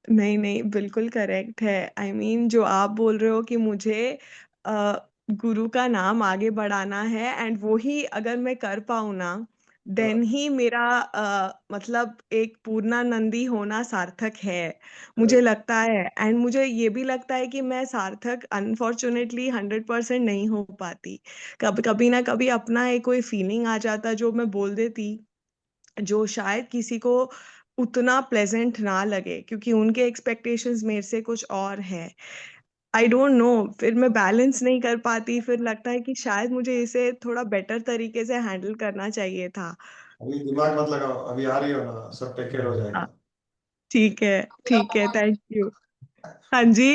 नहीं नहीं, बिल्कुल करेक्ट है। आई मीन जो आप बोल रहे हो कि मुझे गुरु का नाम आगे बढ़ाना है, एंड वो ही अगर मैं कर पाऊँ ना, देन ही मेरा मतलब एक पूर्णानंदी होना सार्थक है, मुझे लगता है। एंड मुझे ये भी लगता है कि मैं सार्थक अनफॉर्चुनेटली 100% नहीं हो पाती। कभी कभी ना कभी अपना एक कोई फीलिंग आ जाता जो मैं बोल देती, जो शायद किसी को उतना प्लेजेंट ना लगे, क्योंकि उनके एक्सपेक्टेशंस मेरे से कुछ और है। आई डोंट नो, फिर मैं बैलेंस नहीं कर पाती, फिर लगता है कि शायद मुझे इसे थोड़ा बेटर तरीके से हैंडल करना चाहिए था। अभी दिमाग मत लगाओ, अभी आ रही हो ना, सब टेक केयर हो हाँ, जाएगा। ठीक है, ठीक है, थैंक यू। हाँ जी।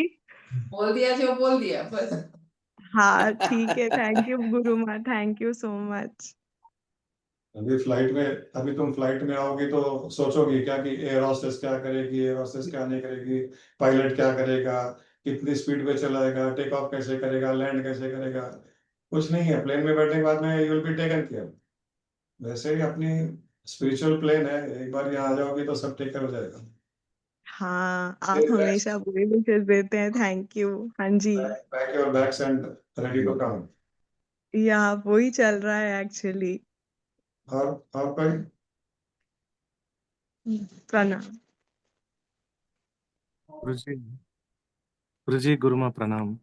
बोल दिया जो बोल दिया बस। हाँ, ठीक है, थैंक यू गुरु माँ, थैंक यू सो मच। अभी तुम फ्लाइट में आओगी तो सोचोगी क्या कि एयर होस्टेस क्या करेगी, एयर होस्टेस क्या नहीं करेगी, पायलट क्या करेगा, कितनी स्पीड पे चलाएगा, टेक ऑफ कैसे करेगा, लैंड कैसे करेगा। कुछ नहीं है, प्लेन में बैठने के बाद में you will be taken care. वैसे ही अपनी स्पिरिचुअल प्लेन है, एक बार यहाँ आ जाओगी तो सब टेक केयर हो जाएगा। हाँ, आप हमेशा बुरे विशेष देते हैं, थैंक यू। हाँ जी। Pack your bags and ready to come. या वही चल रहा है एक्चुअली। और कोई? प्रणाम। गुरुजी गुरुमा प्रणाम।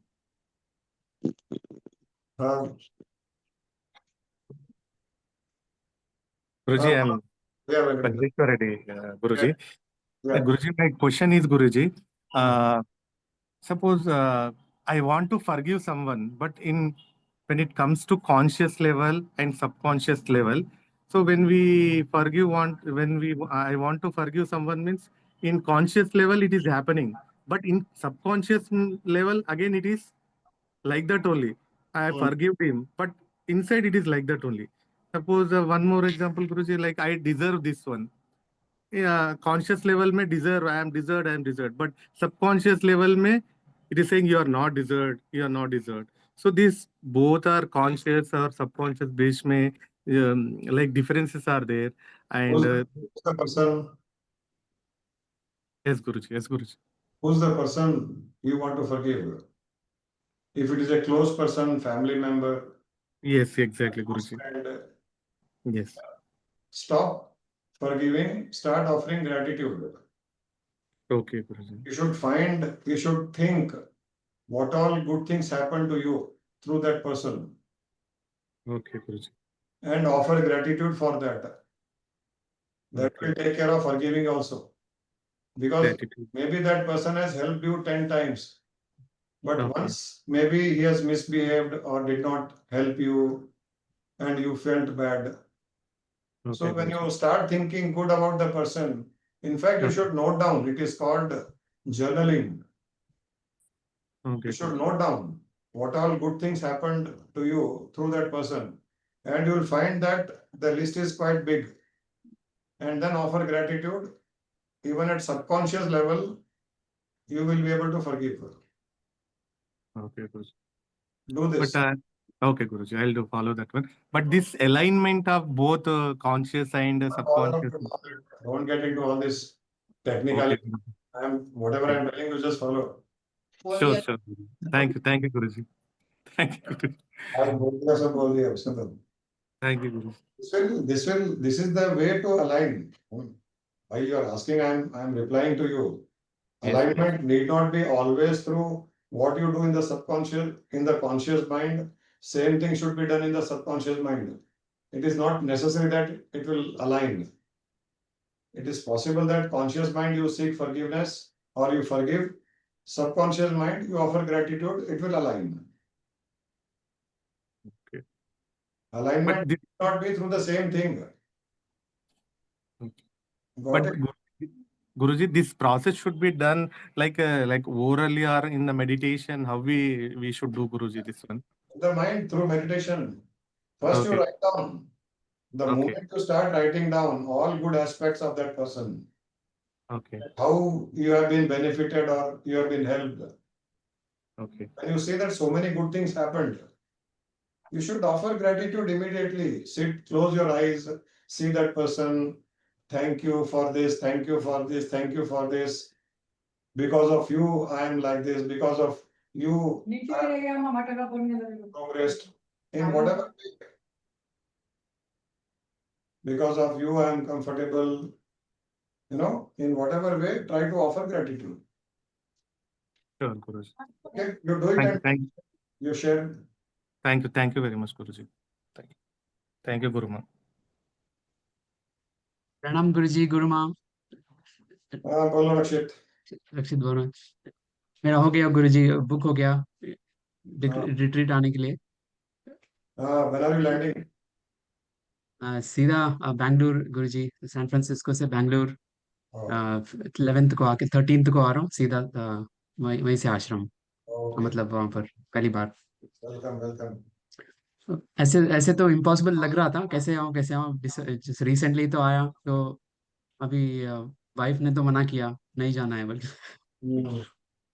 हाँ Guruji, हाँ I'm yeah, very good. Rajeshwar Reddy, Guruji. Yeah. Guruji, my question is, Guruji, suppose I want to forgive someone, but when it comes to conscious level and subconscious level, so when we forgive I want to forgive someone means in conscious level it is happening, but in subconscious level again it is like that only. I forgive him, but inside it is like that only. Suppose one more example, Guruji, like I deserve this one. Yeah, conscious level में deserve, I am deserved, but subconscious level में it is saying you are not deserved. So these both are conscious or subconscious base में like differences are there. And Who's the person? Yes, Guruji. Who's the person you want to forgive? If it is a close person, family member, Yes, exactly, Guruji. friend, Yes. stop forgiving, start offering gratitude. Okay, Guruji. You should think what all good things happen to you through that person Okay, Guruji. and offer gratitude for that. That Okay. will take care of forgiving also. Because Gratitude. maybe that person has helped you 10 times. But Okay. once maybe he has misbehaved or did not help you and you felt bad. So Okay, when Guruji. you start thinking good about the person, in fact, you Okay. should note down. It is called journaling. Okay, You should Guruji. note down what all good things happened to you through that person. And you will find that the list is quite big. And then offer gratitude. Even at subconscious level, you will be able to forgive. Okay, Guruji. Do this. But okay, Guruji, I'll do follow that one. But this alignment of both conscious and subconscious. Don't get into all this technical. Okay. Whatever I'm telling you, just follow. Sure. Thank you, Guruji. Thank you, Guruji. I बोल दिया सब बोल दिया उसने तो. Thank you, Guruji. This is the way to align. Why you are asking, I'm replying to you. Yes, Alignment need not be always through what you do in the subconscious, in the conscious mind. Same thing should be done in the subconscious mind. It is not necessary that it will align. It is possible that conscious mind you seek forgiveness or you forgive. Subconscious mind you offer gratitude. It will align. Okay. Alignment But not be through the same thing. Got it? Guruji, this process should be done like orally or in the meditation. How we should do, Guruji, this one? The mind through meditation. First you Okay. write down. The Okay. moment you start writing down all good aspects of that person, Okay. how you have been benefited or you have been helped, Okay. and you see that so many good things happened, you should offer gratitude immediately. Sit, close your eyes, see that person. Thank you for this. Thank you for this. Thank you for this. Because of you, I am like this. Because of you, I have progressed in whatever way. Because of you, I am comfortable. In whatever way, try to offer gratitude. Sure, Guruji. Okay, you do it and you share. Thank you very much, Guruji. Thank you, Guruma. प्रणाम गुरुजी गुरुमा बोलो रक्षित. रक्षित बोलो. मेरा हो गया गुरुजी, book हो गया retreat आने के लिए. When are you landing? सीधा बैंगलोर गुरुजी, सैन फ्रांसिस्को से बैंगलोर 11th को आके 13th को आ रहा हूँ सीधा वहीं से आश्रम. मतलब वहां पर पहली बार. वेलकम. ऐसे तो इम्पॉसिबल लग रहा था, कैसे आऊँ. रिसेंटली तो आया, तो अभी वाइफ ने तो मना किया नहीं जाना है बल्कि.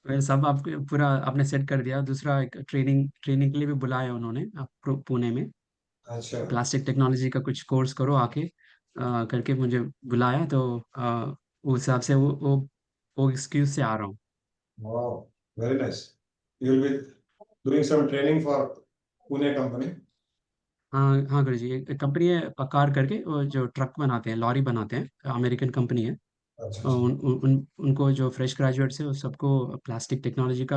फिर सब आपको पूरा आपने सेट कर दिया. दूसरा एक ट्रेनिंग के लिए भी बुलाया उन्होंने पुणे में. अच्छा. प्लास्टिक टेक्नोलॉजी का कुछ कोर्स करो आके करके मुझे बुलाया, तो उस हिसाब से वो एक्सक्यूज से आ रहा हूँ. Wow, very nice. You will be doing some training for Pune company. हाँ हाँ गुरु जी, एक कंपनी है पकार करके, वो जो ट्रक बनाते हैं, लॉरी बनाते हैं, अमेरिकन कंपनी है। अच्छा उन, अच्छा। उन, उन, उनको जो फ्रेश ग्रेजुएट्स है, उस सबको प्लास्टिक टेक्नोलॉजी का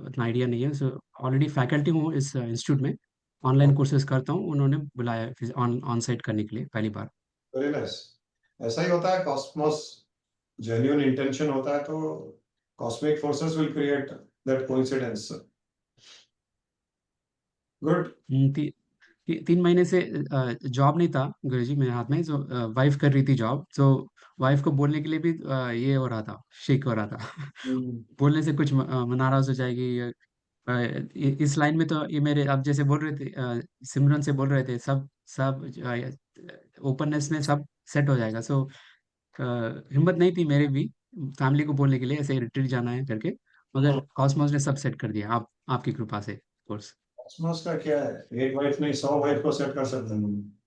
इतना आइडिया नहीं है। सो ऑलरेडी फैकल्टी हूँ इस इंस्टीट्यूट में, ऑनलाइन कोर्सेज करता हूँ। उन्होंने बुलाया ऑन साइट करने के लिए पहली बार। Very nice. ऐसा ही होता है, कॉस्मोस जेन्युइन इंटेंशन होता है तो cosmic forces will create that coincidence. Good. 3 महीने से जॉब नहीं था गुरुजी मेरे हाथ में, तो वाइफ कर रही थी जॉब। तो वाइफ को बोलने के लिए भी ये हो रहा था, शेक हो रहा था। बोलने से कुछ नाराज हो जाएगी। इस लाइन में तो ये मेरे, आप जैसे बोल रहे थे, सिमरन से बोल रहे थे, सब सब ओपननेस में सब सेट हो जाएगा। सो हिम्मत नहीं थी मेरे भी फैमिली को बोलने के लिए ऐसे रिट्रीट जाना है करके, मगर कॉस्मोस ने सब सेट कर दिया, आप आपकी कृपा से कोर्स। कॉस्मोस का क्या है, एक वाइफ नहीं 100 वाइफ को सेट कर सकते हैं।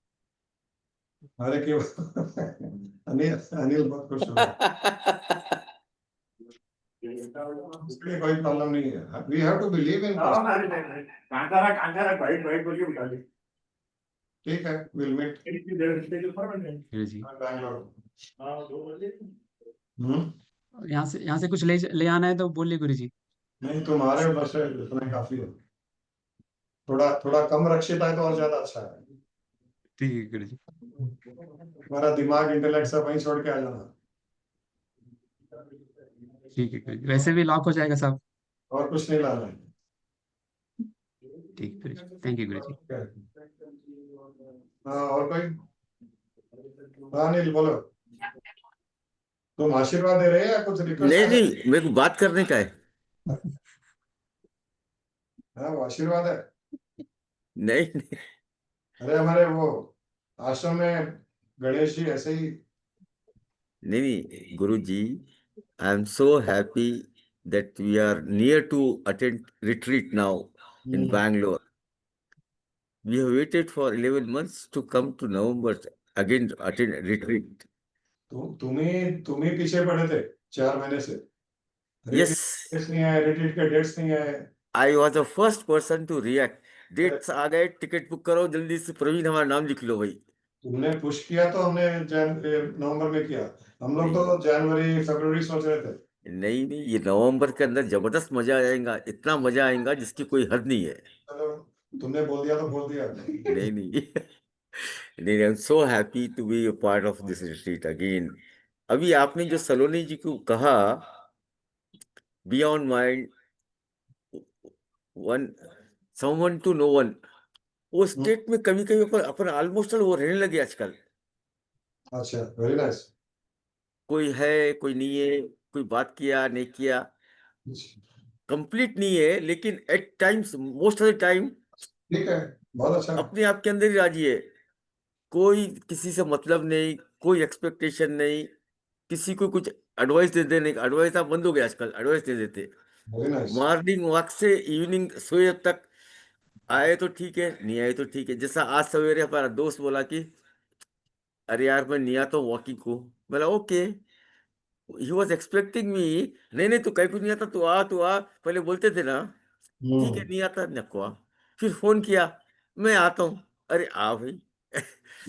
अरे क्यों? अनिल अनिल बहुत खुश हो गया। इसलिए कोई प्रॉब्लम नहीं है, we have to believe in. ठीक है, विल मीट जी बैंगलोर। यहाँ से कुछ ले ले आना है तो बोलिए गुरु जी। नहीं, तुम्हारे ऊपर से इतना ही काफी है। थोड़ा थोड़ा कम रक्षित है तो और ज्यादा अच्छा है। ठीक है गुरु जी। तुम्हारा दिमाग इंटेलेक्ट सब वहीं छोड़ के आ जाना। ठीक है गुरु जी, वैसे भी लॉक हो जाएगा सब। और कुछ नहीं लाना है। ठीक गुरु जी, थैंक यू गुरु जी। हाँ, और कोई? हाँ अनिल बोलो। तुम आशीर्वाद दे रहे हैं या कुछ रिक्वेस्ट? नहीं नहीं, मेरे को बात करने का है। हाँ, वो आशीर्वाद है। नहीं नहीं, अरे हमारे वो आश्रम में गणेश जी ऐसे ही। नहीं Guru ji, I am so happy that we are near to attend retreat now in Bangalore. We have waited for 11 months to come to November again to attend retreat. तुम ही पीछे पड़े थे 4 महीने से। Yes, डेट्स नहीं आए, रिट्रीट के डेट्स नहीं आए। I was the first person to react. Dates आ गए, टिकट बुक करो जल्दी से, प्रवीण हमारा नाम लिख लो भाई। तुमने पुश किया तो हमने नवंबर में किया। हम लोग तो जनवरी फरवरी सोच रहे थे। नहीं नहीं, ये नवंबर के अंदर जबरदस्त मजा आएगा, इतना मजा आएगा जिसकी कोई हद नहीं है। चलो, तुमने बोल दिया तो बोल दिया। नहीं नहीं नहीं, I am so happy to be a part of this retreat again. अभी आपने जो सलोनी जी को कहा, beyond mind one, someone to no one, वो स्टेट में कभी कभी अपन ऑलमोस्ट वो रहने लगे आजकल। अच्छा, वेरी नाइस। कोई है कोई नहीं है, कोई बात किया नहीं किया, कंप्लीट नहीं है, लेकिन at times, most of the time ठीक है, बहुत अच्छा। अपने आप के अंदर ही राजी है। कोई किसी से मतलब नहीं, कोई एक्सपेक्टेशन नहीं, किसी को कुछ एडवाइस दे देने, एडवाइस आप बंद हो गए आजकल, एडवाइस दे देते। Very nice. मॉर्निंग वॉक से इवनिंग सोए तक, आए तो ठीक है, नहीं आए तो ठीक है। जैसा आज सवेरे हमारा दोस्त बोला कि अरे यार मैं नहीं आता वॉकिंग को, बोला okay. He was expecting me, नहीं नहीं तू कहीं कुछ नहीं आता, तू आ, पहले बोलते थे ना, ठीक है नहीं आता नको आ। फिर फोन किया, मैं आता हूँ, अरे आ भाई।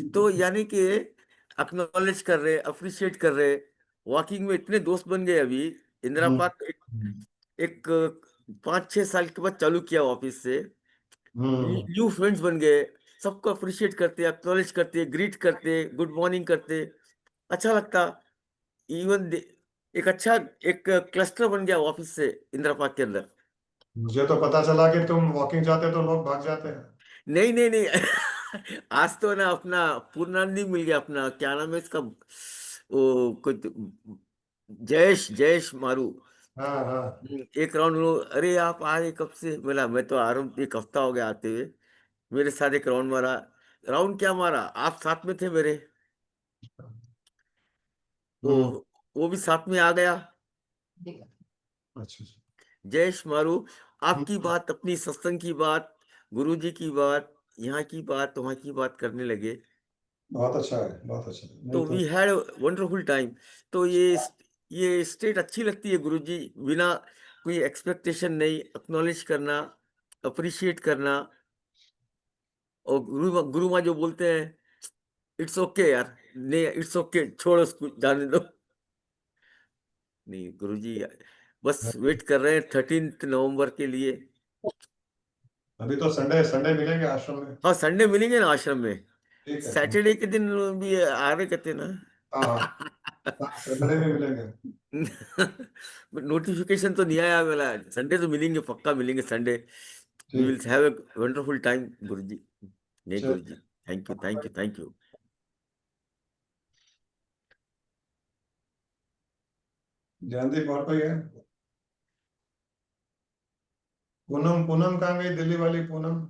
तो यानी कि अक्नॉलेज कर रहे, अप्रिशिएट कर रहे। वॉकिंग में इतने दोस्त बन गए अभी। इंदिरा पार्क एक 5-6 साल के बाद चालू किया वापिस से, न्यू फ्रेंड्स बन गए। सबको अप्रिशिएट करते, अक्नॉलेज करते, ग्रीट करते, गुड मॉर्निंग करते, अच्छा लगता। इवन एक अच्छा एक क्लस्टर बन गया वापिस से इंदिरा पार्क के अंदर। मुझे तो पता चला कि तुम वॉकिंग जाते तो लोग भाग जाते हैं। नहीं नहीं नहीं आज तो ना अपना पूर्णानंदी मिल गया, अपना क्या नाम है इसका, वो कुछ जयेश मारू। हाँ हाँ। एक राउंड, अरे आप आ रहे कब से? बोला मैं तो आ रहा हूँ, एक हफ्ता हो गया आते हुए। मेरे साथ एक राउंड मारा। राउंड क्या मारा, आप साथ में थे मेरे, तो वो भी साथ में आ गया। अच्छा। जयेश मारू, आपकी बात, अपनी सत्संग की बात, गुरुजी की बात, यहाँ की बात, वहाँ की बात करने लगे। बहुत अच्छा है, बहुत अच्छा है। तो नहीं तो वी हैड वंडरफुल टाइम। तो ये स्टेट अच्छी लगती है गुरुजी, बिना कोई एक्सपेक्टेशन नहीं, एक्नॉलेज करना, अप्रिशिएट करना। और गुरु माँ जो बोलते हैं इट्स ओके यार, नहीं इट्स ओके, छोड़ो उसको, जाने दो। नहीं गुरुजी, बस वेट कर रहे हैं 13 नवंबर के लिए। अभी तो संडे संडे मिलेंगे आश्रम में। हाँ संडे मिलेंगे ना आश्रम में, ठीक है। सैटरडे के दिन भी आ रहे कहते हैं ना। हाँ संडे में मिलेंगे। नोटिफिकेशन तो नहीं आया मेरा, संडे तो मिलेंगे, पक्का मिलेंगे संडे। वी विल ठीक have a wonderful time Guruji. नहीं चल Guruji, thank you thank you thank you. Gyandeep और कोई है? पूनम, पूनम कहाँ गई, दिल्ली वाली पूनम?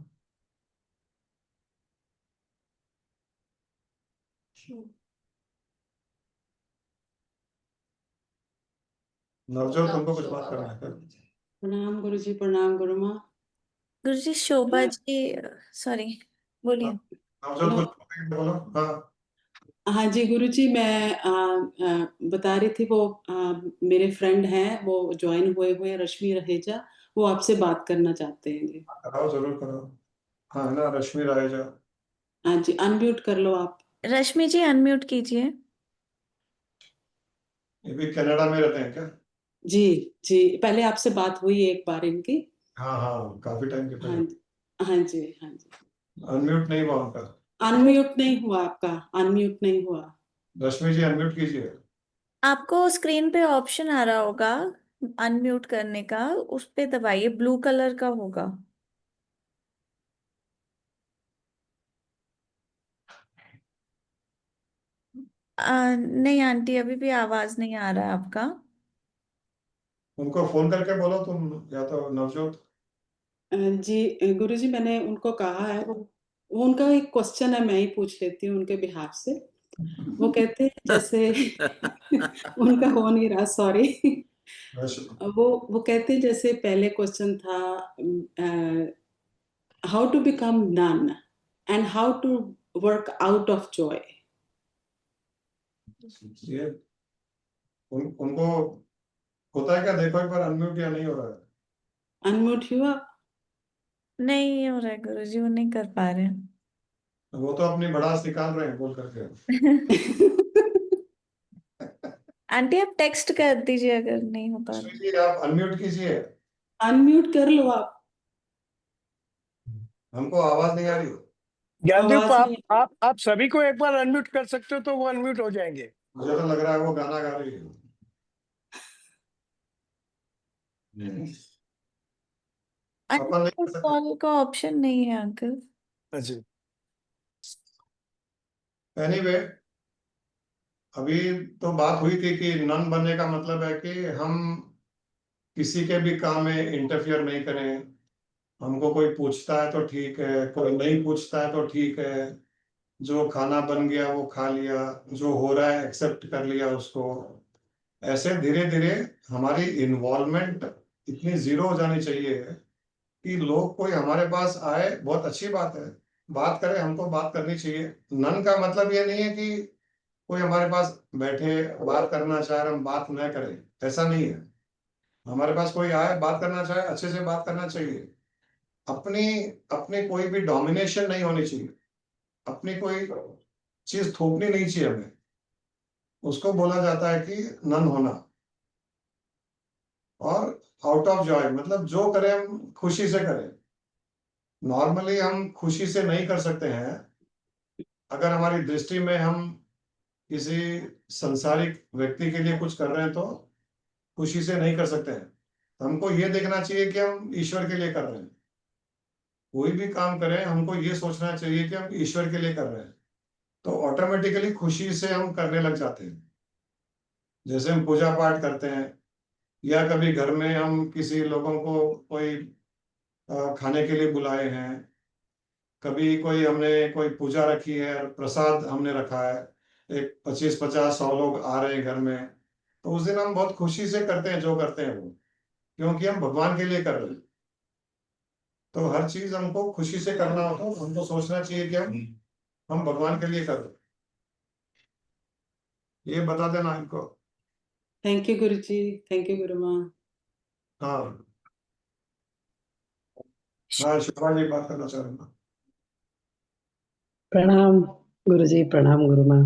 नवजोत तुमको कुछ बात करना है क्या? प्रणाम गुरुजी, प्रणाम गुरु माँ। गुरुजी शोभा मैं जी, सॉरी, बोलिए। नवजोत कुछ बोलो। हाँ हाँ जी गुरुजी, मैं बता रही थी वो मेरे फ्रेंड हैं, वो ज्वाइन हुए हुए रश्मि रहेजा, वो आपसे बात करना चाहते हैं जी। कराओ, जरूर करो। हाँ है ना, रश्मि राहेजा। हाँ जी, अनम्यूट कर लो आप। रश्मि जी अनम्यूट कीजिए। ये भी कनाडा में रहते हैं क्या? जी जी, पहले आपसे बात हुई एक बार इनकी। हाँ हाँ, काफी टाइम के हाँ पहले। जी, हाँ जी, हाँ जी। अनम्यूट नहीं हुआ उनका। अनम्यूट नहीं हुआ आपका, अनम्यूट नहीं हुआ। रश्मि जी अनम्यूट कीजिए। आपको स्क्रीन पे ऑप्शन आ रहा होगा अनम्यूट करने का, उस पे दबाइए, ब्लू कलर का होगा। नहीं आंटी, अभी भी आवाज नहीं आ रहा है आपका। उनको फोन करके बोलो तुम, या तो नवजोत। जी गुरुजी, मैंने उनको कहा है, वो उनका एक क्वेश्चन है, मैं ही पूछ लेती हूँ उनके बिहाफ से। वो कहते हैं जैसे उनका हो नहीं रहा, सॉरी। वो कहते हैं जैसे पहले क्वेश्चन था, how to become none and how to work out of joy. ये उनको होता है क्या, देखो एक बार अनम्यूट या नहीं हो रहा है। अनम्यूट हुआ? नहीं हो रहा है गुरुजी, वो नहीं कर पा रहे हैं। वो तो अपनी भड़ास निकाल रहे हैं बोल करके। आंटी आप टेक्स्ट कर दीजिए अगर नहीं हो पा रहा। जी आप अनम्यूट कीजिए। अनम्यूट कर लो आप। हमको आवाज नहीं आ रही। ज्ञानदीप, आवाज नहीं। आप सभी को एक बार अनम्यूट कर सकते हो तो वो अनम्यूट हो जाएंगे। मुझे तो लग रहा है वो गाना गा रही है। अपन नहीं कर अनम्यूट सकते। कॉल का ऑप्शन नहीं है अंकल। अच्छा, एनीवे, अभी तो बात हुई थी कि नन बनने का मतलब है कि हम किसी के भी काम में इंटरफियर नहीं करें। हमको कोई पूछता है तो ठीक है, कोई नहीं पूछता है तो ठीक है। जो खाना बन गया वो खा लिया, जो हो रहा है एक्सेप्ट कर लिया उसको। ऐसे धीरे धीरे हमारी इन्वॉल्वमेंट इतनी जीरो हो जानी चाहिए कि लोग कोई हमारे पास आए, बहुत अच्छी बात है, बात करें, हमको बात करनी चाहिए। नन का मतलब ये नहीं है कि कोई हमारे पास बैठे बात करना चाहे और हम बात न करें, ऐसा नहीं है। हमारे पास कोई आए बात करना चाहे, अच्छे से बात करना चाहिए। अपनी अपनी कोई भी डोमिनेशन नहीं होनी चाहिए, अपनी कोई चीज थोपनी नहीं चाहिए हमें। उसको बोला जाता है कि नन होना। और आउट ऑफ जॉय मतलब जो करें हम खुशी से करें। नॉर्मली हम खुशी से नहीं कर सकते हैं। अगर हमारी दृष्टि में हम किसी संसारिक व्यक्ति के लिए कुछ कर रहे हैं तो खुशी से नहीं कर सकते हैं। हमको ये देखना चाहिए कि हम ईश्वर के लिए कर रहे हैं। कोई भी काम करें हमको ये सोचना चाहिए कि हम ईश्वर के लिए कर रहे हैं, तो ऑटोमेटिकली खुशी से हम करने लग जाते हैं। जैसे हम पूजा पाठ करते हैं, या कभी घर में हम किसी लोगों को कोई खाने के लिए बुलाए हैं, कभी कोई हमने कोई पूजा रखी है और प्रसाद हमने रखा है, एक 25-50-100 लोग आ रहे हैं घर में, तो उस दिन हम बहुत खुशी से करते हैं जो करते हैं वो, क्योंकि हम भगवान के लिए कर रहे हैं। तो हर चीज हमको खुशी से करना होता है, हमको सोचना चाहिए कि हम भगवान के लिए कर रहे हैं। ये बता देना इनको। Thank you Guruji, thank you गुरु माँ। हाँ हाँ, शिवा जी बात करना चाह रहे हैं। प्रणाम गुरुजी, प्रणाम गुरु माँ।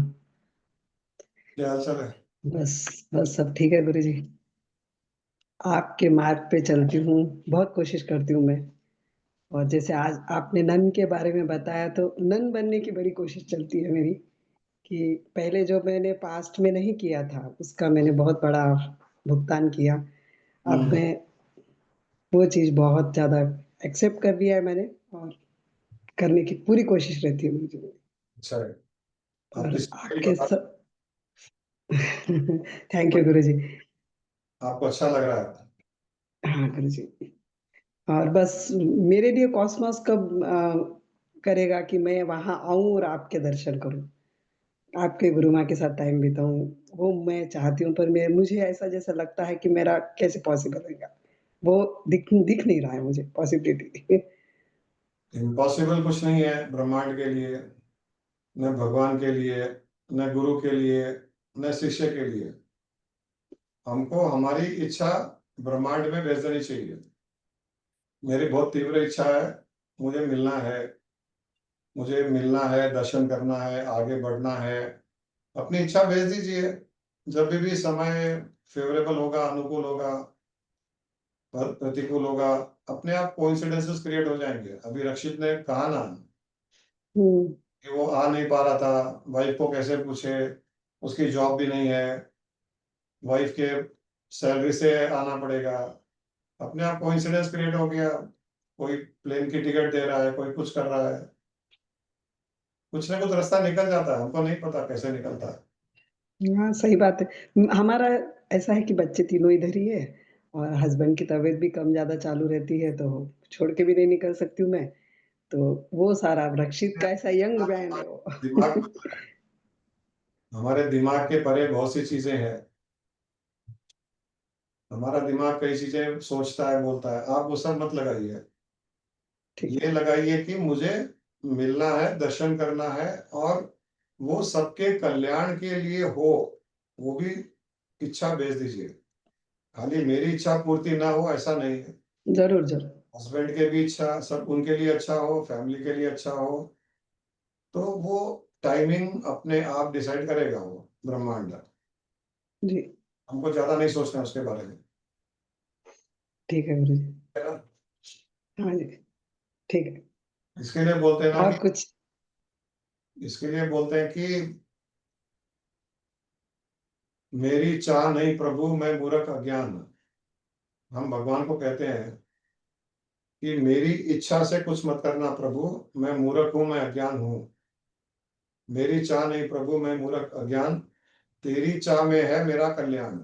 क्या हाल चाल है? बस बस सब ठीक है गुरुजी। आपके मार्ग पे चलती हूँ, बहुत कोशिश करती हूँ मैं। और जैसे आज आपने नन के बारे में बताया, तो नन बनने की बड़ी कोशिश चलती है मेरी, कि पहले जो मैंने पास्ट में नहीं किया था, उसका मैंने बहुत बड़ा भुगतान किया। अब मैं वो चीज़ बहुत ज़्यादा एक्सेप्ट कर लिया है मैंने, और करने की पूरी कोशिश रहती है मुझे। अच्छा है। आप और किस आपके सब थैंक यू गुरुजी। आपको अच्छा लग रहा है? हाँ गुरुजी। और बस मेरे लिए कॉस्मोस कब करेगा कि मैं वहां आऊं और आपके दर्शन करूं, आपके गुरु माँ के साथ टाइम बिताऊं, वो मैं चाहती हूँ। पर मैं मुझे ऐसा जैसा लगता है कि मेरा कैसे पॉसिबल होगा, वो दिख नहीं रहा है मुझे पॉसिबिलिटी। इम्पॉसिबल कुछ नहीं है ब्रह्मांड के लिए, न भगवान के लिए, न गुरु के लिए, न शिष्य के लिए। हमको हमारी इच्छा ब्रह्मांड में भेज देनी चाहिए। मेरी बहुत तीव्र इच्छा है, मुझे मिलना है, मुझे मिलना है, दर्शन करना है, आगे बढ़ना है। अपनी इच्छा भेज दीजिए, जब भी समय फेवरेबल होगा, अनुकूल होगा, प्रतिकूल होगा, अपने आप कोइंसिडेंसेस क्रिएट हो जाएंगे। अभी रक्षित ने कहा ना कि वो आ नहीं पा रहा था, वाइफ को कैसे पूछे, उसकी जॉब भी नहीं है, वाइफ के सैलरी से आना पड़ेगा। अपने आप कोइंसिडेंस क्रिएट हो गया, कोई प्लेन की टिकट दे रहा है, कोई कुछ कर रहा है, कुछ ना कुछ रास्ता निकल जाता है, हमको नहीं पता कैसे निकलता है। हाँ सही बात है। हमारा ऐसा है कि बच्चे तीनों इधर ही है, और हस्बैंड की तबीयत भी कम ज्यादा चालू रहती है, तो छोड़ के भी नहीं निकल सकती हूँ मैं। तो वो सारा रक्षित का ऐसा यंग मैन है वो। दिमाग हमारे दिमाग के परे बहुत सी चीजें हैं। हमारा दिमाग कई चीजें सोचता है, बोलता है, आप वो सब मत लगाइए। ये लगाइए कि मुझे मिलना है, दर्शन करना है, और वो सबके कल्याण के लिए हो, वो भी इच्छा भेज दीजिए। खाली मेरी इच्छा पूर्ति ना हो ऐसा नहीं है। जरूर जरूर। हस्बैंड के भी इच्छा, सब उनके लिए अच्छा हो, फैमिली के लिए अच्छा हो, तो वो टाइमिंग अपने आप डिसाइड करेगा वो ब्रह्मांड। जी हमको ज्यादा नहीं सोचना उसके बारे में, ठीक है गुरु जी। है ना? हाँ जी ठीक है। इसके लिए बोलते हैं ना और कि कुछ इसके लिए बोलते हैं कि मेरी चाह नहीं प्रभु, मैं मूर्ख अज्ञान। हम भगवान को कहते हैं कि मेरी इच्छा से कुछ मत करना प्रभु, मैं मूर्ख हूं, मैं अज्ञान हूं। मेरी चाह नहीं प्रभु, मैं मूर्ख अज्ञान, तेरी चाह में है मेरा कल्याण।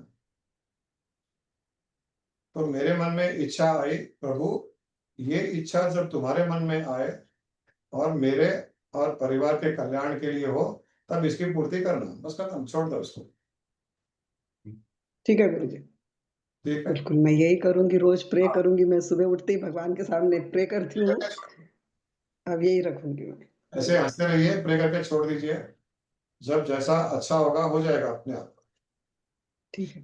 तो मेरे मन में इच्छा आई प्रभु, ये इच्छा जब तुम्हारे मन में आए और मेरे और परिवार के कल्याण के लिए हो, तब इसकी पूर्ति करना। बस खत्म, छोड़ दो इसको। ठीक है गुरु जी। ठीक है। बिल्कुल मैं यही करूंगी, रोज प्रे करूंगी। मैं सुबह उठते ही भगवान के सामने प्रे करती हूँ, अब यही रखूंगी मैं। ऐसे हंसते रहिए, प्रे करके छोड़ दीजिए। जब जैसा अच्छा होगा हो जाएगा अपने आप। ठीक है।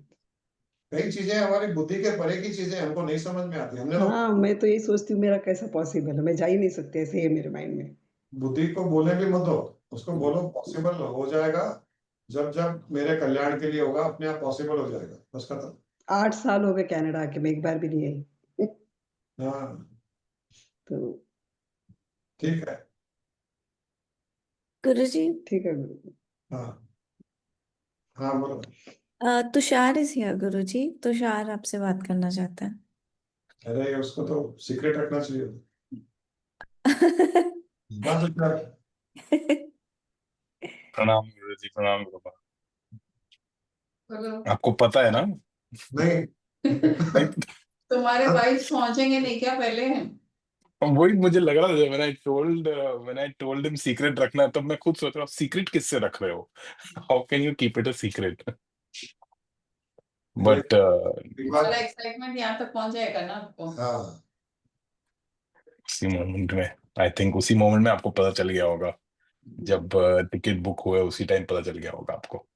कई चीजें हमारी बुद्धि के परे की चीजें हमको नहीं समझ में आती। हमने तो हाँ मैं तो यही सोचती हूँ, मेरा कैसा पॉसिबल है, मैं जा ही नहीं सकती, ऐसे है मेरे माइंड में। बुद्धि को बोले भी मत दो, उसको बोलो पॉसिबल हो जाएगा। जब जब मेरे कल्याण के लिए होगा, अपने आप पॉसिबल हो जाएगा। बस खत्म। 8 साल हो गए कनाडा आके, मैं एक बार भी नहीं आई। हाँ तो ठीक है। गुरुजी, ठीक है गुरु जी। हाँ हाँ बोलो। तुषार इज हियर गुरुजी। तुषार आपसे बात करना चाहता है। अरे उसको तो सीक्रेट रखना चाहिए। हाँ तो प्रणाम गुरु जी, प्रणाम गुरु माँ। बोलो। आपको पता है ना? नहीं तुम्हारे वाइफ पहुंचेंगे नहीं क्या पहले? वही मुझे लग रहा था when I told him secret रखना, तब मैं खुद सोच रहा हूँ सीक्रेट किससे रख रहे हो? How can you keep it a secret? But वाला एक्साइटमेंट यहाँ तक पहुंच जाएगा ना आपको। हाँ उसी मोमेंट में, आई थिंक उसी मोमेंट में आपको पता चल गया होगा, जब टिकट बुक हुए उसी टाइम पता चल गया होगा आपको,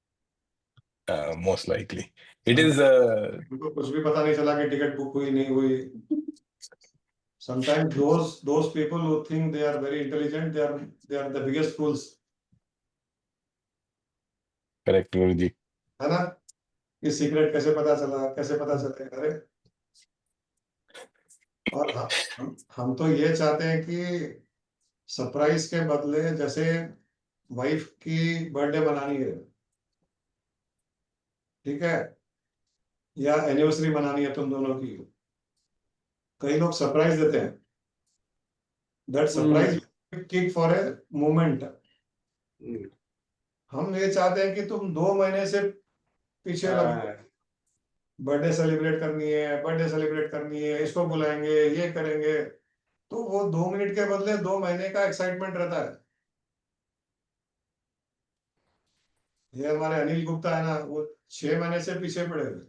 मोस्ट लाइकली। इट इज हमको कुछ भी पता नहीं चला कि टिकट बुक हुई नहीं हुई। Sometimes those people who think they are very intelligent, they are the biggest fools. Correct Guruji. है ना? ये सीक्रेट कैसे पता चले? अरे और हम तो ये चाहते हैं कि सरप्राइज के बदले, जैसे वाइफ की बर्थडे मनानी है, ठीक है, या एनिवर्सरी मनानी है तुम दोनों की, कई लोग सरप्राइज देते हैं. That surprise kick for a moment. हम ये चाहते हैं कि तुम 2 महीने से पीछे लगे, बर्थडे सेलिब्रेट करनी है, इसको बुलाएंगे, ये करेंगे. तो वो 2 मिनट के बदले 2 महीने का एक्साइटमेंट रहता है. ये हमारे अनिल गुप्ता है ना, वो 6 महीने से पीछे पड़े हुए.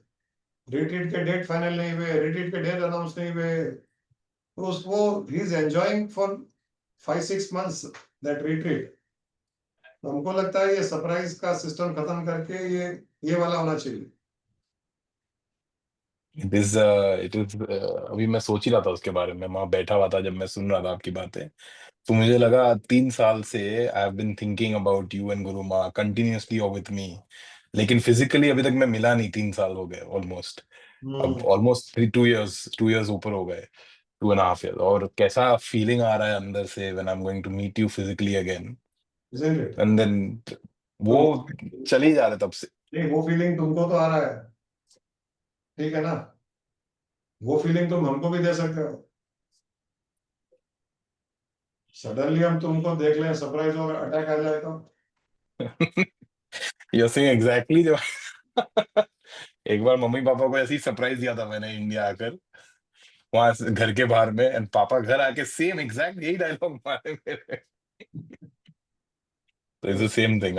रिट्रीट के डेट फाइनल नहीं हुए, रिट्रीट के डेट अनाउंस नहीं हुए, तो उसको he is enjoying for 5-6 months that retreat. तो हमको लगता है ये सरप्राइज का सिस्टम खत्म करके ये वाला होना चाहिए. इट इज अभी मैं सोच ही रहा था उसके बारे में, वहां बैठा हुआ था जब मैं सुन रहा था आपकी बातें, तो मुझे लगा 3 साल से I have been thinking about you and Guru Maa continuously और विथ मी, लेकिन फिजिकली अभी तक मैं मिला नहीं. 3 साल हो गए ऑलमोस्ट. अब ऑलमोस्ट 2 years ऊपर हो गए, 2.5 years. और कैसा फीलिंग आ रहा है अंदर से when I am going to meet you physically again. And then वो चल ही जा रहा है तब से. नहीं, वो फीलिंग तुमको तो आ रहा है, ठीक है ना? वो फीलिंग तुम हमको भी दे सकते हो. सडनली हम तुमको देख लें, सरप्राइज और अटैक आ जाए तो You're saying exactly जो एक बार मम्मी पापा को ऐसे ही सरप्राइज दिया था मैंने इंडिया आकर, वहां से घर के बाहर में, एंड पापा घर आके सेम एग्जैक्ट यही डायलॉग मारे मेरे. तो it's the same thing.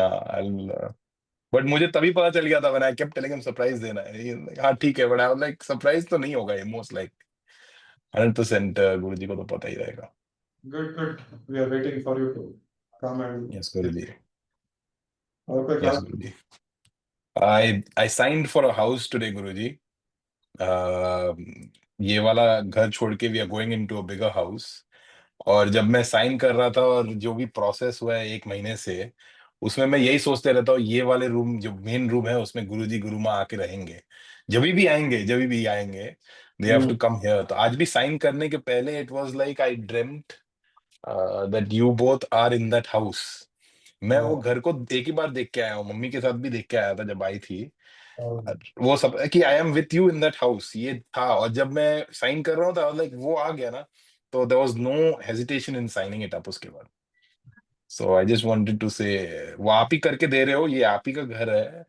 But मुझे तभी पता चल गया था when I kept telling him surprise देना है. हाँ ठीक है, but I was like surprise तो नहीं होगा ये, मोस्ट लाइक 100% गुरुजी को तो पता ही रहेगा. Good. We are waiting for you to come and yes Guruji. और कोई yes Guruji. I signed for a house today Guruji. ये वाला घर छोड़ के we are going into a bigger house. और जब मैं साइन कर रहा था और जो भी प्रोसेस हुआ है 1 महीने से, उसमें मैं यही सोचते रहता हूँ, ये वाले रूम जो मेन रूम है उसमें गुरुजी गुरु माँ आके रहेंगे, जब भी आएंगे they have to come here. तो आज भी साइन करने के पहले it was like I dreamed that you both are in that house. मैं वो घर को एक ही बार देख के आया हूँ, मम्मी के साथ भी देख के आया था जब आई थी. वो सब कि I am with you in that house ये था. और जब मैं साइन कर रहा था लाइक वो आ गया ना, तो there was no hesitation in signing it up उसके बाद. So I just wanted to say वो आप ही करके दे रहे हो, ये आप ही का घर है.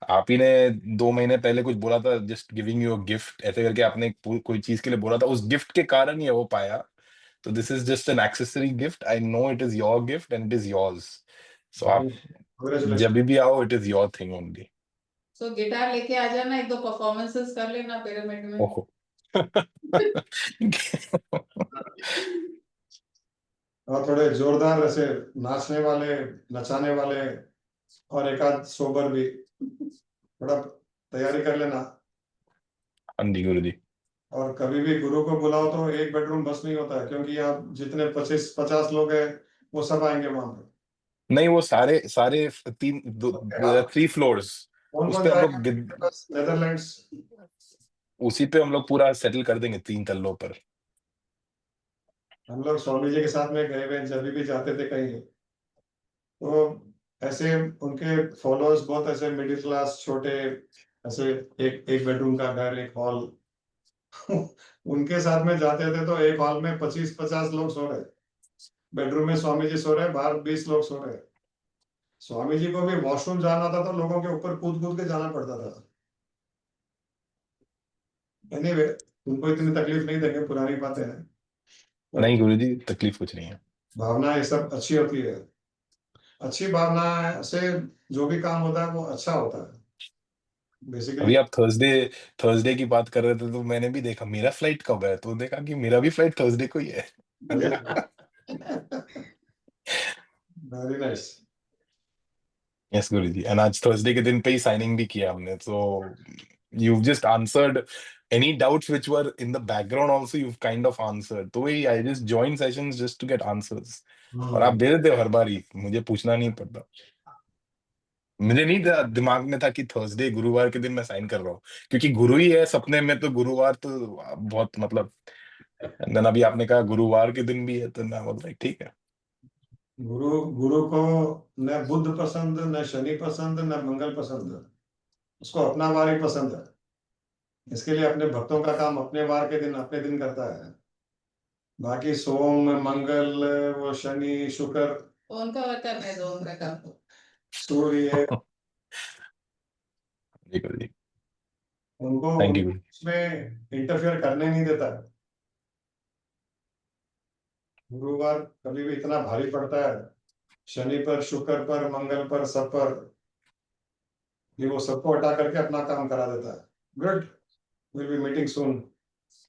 आप ही ने 2 महीने पहले कुछ बोला था, just giving you a gift ऐसे करके आपने कोई चीज के लिए बोला था, उस गिफ्ट के कारण ये हो पाया. तो this is just an accessory gift. I know it is your gift and it is yours. So आप जब भी आओ it is your thing only. So guitar लेके आ जाना, 1-2 परफॉर्मेंसेस कर लेना पिरामिड में. ओहो. और थोड़े जोरदार ऐसे नाचने वाले, नचाने वाले, और एक आध सोबर भी थोड़ा तैयारी कर लेना. हाँ जी गुरुजी. और कभी भी गुरु को बुलाओ तो एक बेडरूम बस नहीं होता है, क्योंकि यहाँ जितने 25-50 लोग हैं वो सब आएंगे वहां पे. नहीं वो सारे 3 फ्लोर्स कौन उस कौन पे हम जाएगा? लोग नेदरलैंड्स. उसी पे हम लोग पूरा सेटल कर देंगे 3 तल्लों पर. हम लोग स्वामी जी के साथ में गए हुए, जब भी जाते थे कहीं, तो ऐसे उनके फॉलोअर्स बहुत ऐसे मिडिल क्लास, छोटे, ऐसे एक बेडरूम का घर, एक हॉल. उनके साथ में जाते थे तो एक हॉल में 25-50 लोग सो रहे, बेडरूम में स्वामी जी सो रहे, बाहर 20 लोग सो रहे. स्वामी जी को भी वॉशरूम जाना था तो लोगों के ऊपर कूद कूद के जाना पड़ता था. एनीवे, उनको इतनी तकलीफ नहीं देंगे, पुरानी बातें हैं. नहीं गुरुजी तकलीफ कुछ नहीं है. भावना ये सब अच्छी होती है. अच्छी भावना से जो भी काम होता है वो अच्छा होता है. बेसिकली अभी आप थर्सडे की बात कर रहे थे तो मैंने भी देखा मेरा फ्लाइट कब है, तो देखा कि मेरा भी फ्लाइट थर्सडे को ही है. Very nice. Yes Guruji. And आज थर्सडे के दिन पे ही साइनिंग भी किया हमने, तो you've just answered any doubts which were in the background also, you've kind of answered. तो वही I just join sessions just to get answers. और आप दे देते हो हर बार ही, मुझे पूछना नहीं पड़ता। मुझे नहीं था, दिमाग में था कि थर्सडे गुरुवार के दिन मैं साइन कर रहा हूँ, क्योंकि गुरु ही है सपने में, तो गुरुवार तो बहुत मतलब। देन अभी आपने कहा गुरुवार के दिन भी है, तो मैं बोल लाइक ठीक है। गुरु गुरु को न बुध पसंद, न शनि पसंद, न मंगल पसंद, उसको अपना वार ही पसंद है। इसके लिए अपने भक्तों का काम अपने वार के दिन अपने दिन करता है। बाकी सोम मंगल, वो शनि शुक्र, उनका वर्क करने दो, उनका काम। सूर्य, जी गुरु जी, उनको थैंक यू। उसमें इंटरफियर करने नहीं देता है। गुरुवार कभी भी इतना भारी पड़ता है, शनि पर, शुक्र पर, मंगल पर, सब पर, ये वो सबको हटा करके अपना काम करा देता है। Good, will be meeting soon.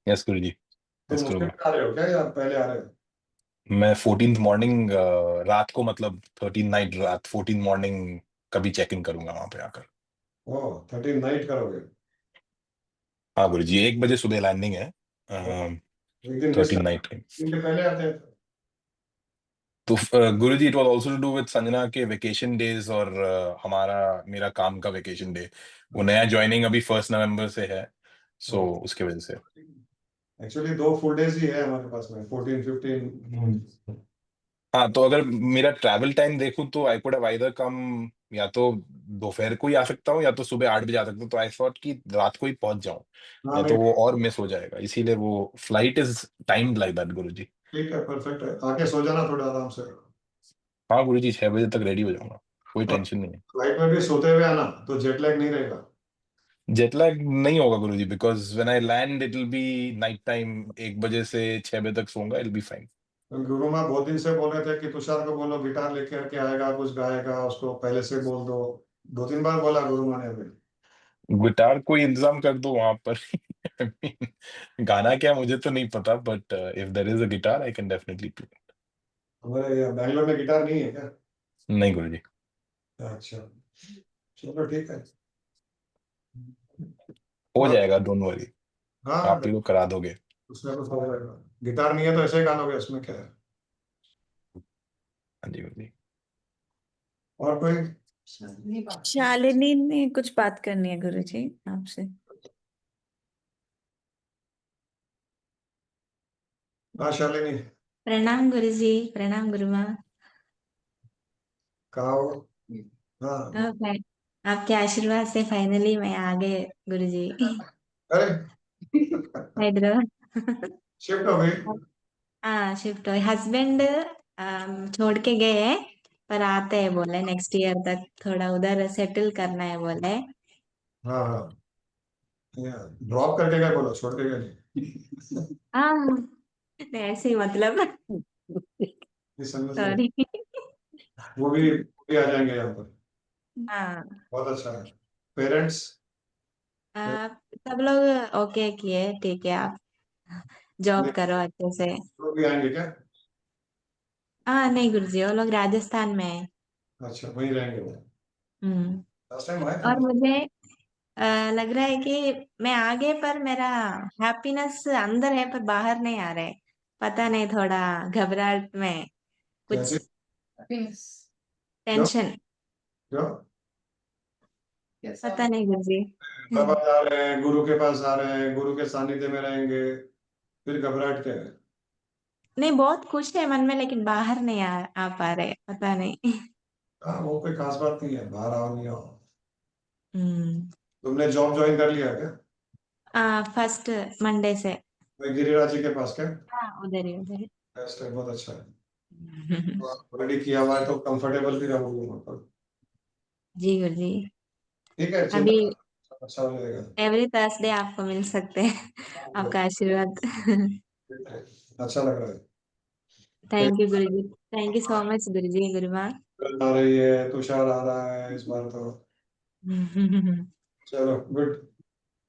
Yes गुरु जी, तुम यस उसके गुरु। लिए आ रहे हो क्या या पहले आ रहे हो? मैं 14th मॉर्निंग रात को, मतलब 13 नाइट रात 14 मॉर्निंग कभी चेक इन करूंगा वहां पे आकर। ओह, 13 नाइट करोगे? हाँ गुरु जी, 1 बजे सुबह लैंडिंग है, एक दिन 13 नाइट टाइम। दिन पहले आते हैं। तो Guru ji, it was also to do with Sanjana के वेकेशन डेज, और हमारा मेरा काम का वेकेशन डे, वो नया ज्वाइनिंग अभी 1 नवंबर से है, सो उसके वजह से। एक्चुअली 2 फुल डेज ही है हमारे पास में, 14 15। हाँ, तो अगर मेरा ट्रैवल टाइम देखूं तो आई कुड हैव आइदर कम, या तो दोपहर को ही आ सकता हूँ, या तो सुबह 8 बजे आ सकता हूँ, तो आई थॉट कि रात को ही पहुंच जाऊं, हाँ, नहीं तो वो और मिस हो जाएगा, इसीलिए वो flight is timed like that गुरु जी। ठीक है, परफेक्ट है। आके सो जाना थोड़ा आराम से। हाँ गुरु जी, 6 बजे तक रेडी हो जाऊंगा, कोई और टेंशन नहीं है। फ्लाइट में भी सोते हुए आना, तो जेट लैग नहीं रहेगा। जेट लैग नहीं होगा Guru ji, because when I land it will be night time, 1 बजे से 6 बजे तक सोऊंगा, इट बी फाइन। गुरु माँ बहुत दिन से बोल रहे थे कि तुषार को बोलो गिटार लेके आके आएगा, कुछ गाएगा, उसको पहले से बोल दो। 2-3 बार बोला गुरु माँ ने अभी। गिटार कोई इंतजाम कर दो वहां पर। I mean, गाना क्या मुझे तो नहीं पता, but if there is a guitar I can definitely play. हमारे यहाँ बैंगलोर में गिटार नहीं है क्या? नहीं गुरु जी। अच्छा, चलो ठीक है। हो और जाएगा, डोंट वरी, हाँ, आप ही लोग करा दोगे। उसमें कुछ हो जाएगा। गिटार नहीं है तो ऐसे ही गा लोगे, उसमें क्या है। हाँ जी गुरु जी। और कोई? शालिनी ने कुछ बात करनी है गुरुजी आपसे। हाँ शालिनी, प्रणाम गुरुजी, प्रणाम गुरुमा। कहा हो? हाँ, आपके आशीर्वाद से फाइनली मैं आ गए गुरुजी। अरे हैदराबाद। शिफ्ट हो गई? हाँ, शिफ्ट हो। हस्बैंड छोड़ के गए हैं, पर आते हैं बोले नेक्स्ट ईयर तक, थोड़ा उधर सेटल करना है बोले। हाँ हाँ, ड्रॉप करके गए, बोलो छोड़ के गए नहीं। हाँ, नहीं, ऐसे ही मतलब। ये समझ गए। सॉरी। वो भी आ जाएंगे यहाँ पर। हाँ, बहुत अच्छा है। पेरेंट्स? सब लोग ओके किए, ठीक है, आप जॉब करो अच्छे से। वो भी आएंगे क्या? हाँ नहीं गुरुजी, वो लोग राजस्थान में है। अच्छा, वहीं रहेंगे वो। हम्म। लास्ट टाइम आए थे और ना? मुझे लग रहा है कि मैं आगे, पर मेरा हैप्पीनेस अंदर है पर बाहर नहीं आ रहा है। पता नहीं, थोड़ा घबराहट में कैसे? कुछ क्यों? टेंशन, क्यों? पता नहीं गुरुजी। बाबा जा रहे हैं, गुरु के पास आ रहे हैं, गुरु के सानिध्य में रहेंगे, फिर घबराहट क्या है? नहीं, बहुत खुश है मन में, लेकिन बाहर नहीं आ पा रहे, पता नहीं। हाँ, वो कोई खास बात नहीं है, बाहर आओ नहीं आओ। हम्म। तुमने जॉब ज्वाइन कर लिया क्या? फर्स्ट मंडे से। वही गिरिराज जी के पास क्या? हाँ, उधर ही, उधर ही। बेस्ट है, बहुत अच्छा है। ऑलरेडी किया हुआ है तो कंफर्टेबल भी रहोगे वहाँ पर। जी गुरुजी। ठीक है, अभी चिंता मत, अच्छा हो जाएगा। एवरी थर्सडे आपको मिल सकते हैं, आपका आशीर्वाद। अच्छा लग रहा है। Thank you Guruji, thank you so much Guruji, Gurumaa. आ रही है, तुषार आ रहा है इस बार तो। चलो good.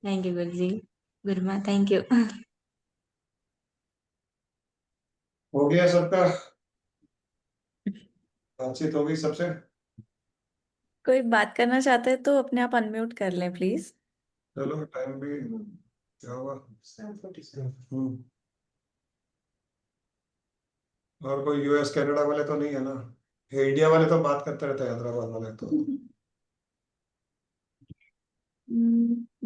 Thank you Guruji, Gurumaa, thank you. हो गया सबका? बातचीत हो गई सबसे? कोई बात करना चाहते हैं तो अपने आप अनम्यूट कर लें प्लीज। चलो टाइम भी क्या हुआ? 7:47। और कोई यूएस कनाडा वाले तो नहीं है ना? ये इंडिया वाले तो बात करते रहते हैं, हैदराबाद वाले तो।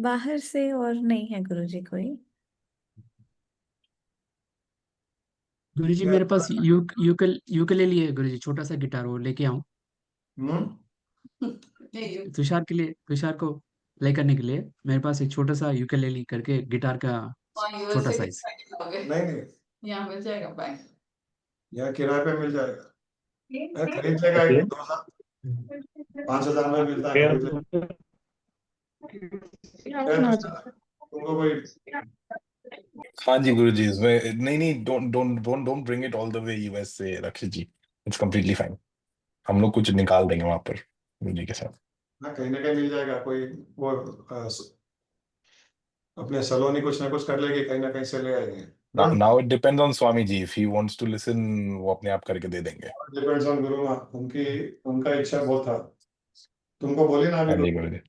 बाहर से और नहीं है गुरुजी कोई। गुरुजी मेरे पास यूकेलेली है गुरुजी, छोटा सा गिटार, वो लेके आऊं तुषार को प्ले करने के लिए? मेरे पास एक छोटा सा यूकेलेली करके गिटार का छोटा साइज। नहीं यहाँ मिल जाएगा बैग। यहाँ किराए पे मिल जाएगा। खरीद लेगा, 2,000 5,000 में मिलता है, खरीद लेगा। तुमको कोई हाँ जी गुरुजी, इसमें नहीं, don't bring it all the way US से रक्षित जी, इट्स कम्प्लीटली फाइन। हम लोग कुछ निकाल देंगे वहां पर गुरुजी के साथ। ना कहीं ना कहीं मिल जाएगा कोई, वो अपने सलोनी कुछ ना कुछ कर लेगी, कहीं ना कहीं से ले आएंगे। Now it depends on Swami ji, if he wants to listen वो अपने आप करके दे देंगे। डिपेंड्स ऑन गुरु माँ, उनका इच्छा बहुत था। तुमको बोली ना अभी हाँ जी गुरुजी,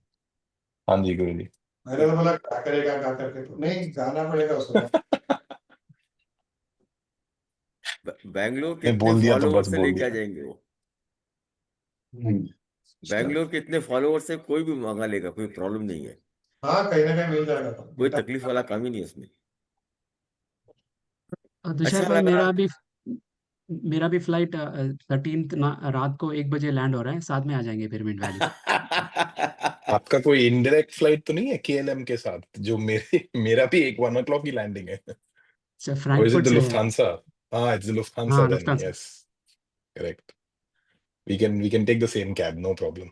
हाँ जी गुरुजी। मैंने तो बोला क्या करेगा, क्या करके, तो नहीं जाना पड़ेगा उसको। बैंगलोर मैं कितने बोल दिया तो फॉलोअर बस से बोल लेके आ दिया। जाएंगे वो? बैंगलोर के इतने फॉलोअर से कोई भी मंगा लेगा, कोई प्रॉब्लम नहीं है। हाँ कहीं ना कहीं मिल जाएगा। कोई तकलीफ वाला काम ही नहीं है उसमें। तुषार अच्छा भाई लगा। मेरा भी फ्लाइट 13th रात को 1 बजे लैंड हो रहा है, साथ में आ जाएंगे पिरामिड वैली। आपका कोई इनडायरेक्ट फ्लाइट तो नहीं है केएलएम के साथ? जो मेरा भी 1 o'clock की लैंडिंग है। अच्छा, Or is it Frankfurt the से है। Lufthansa? Ah, it's the Lufthansa हाँ, then. Lufthansa. Yes, correct. We can take the same cab, no problem.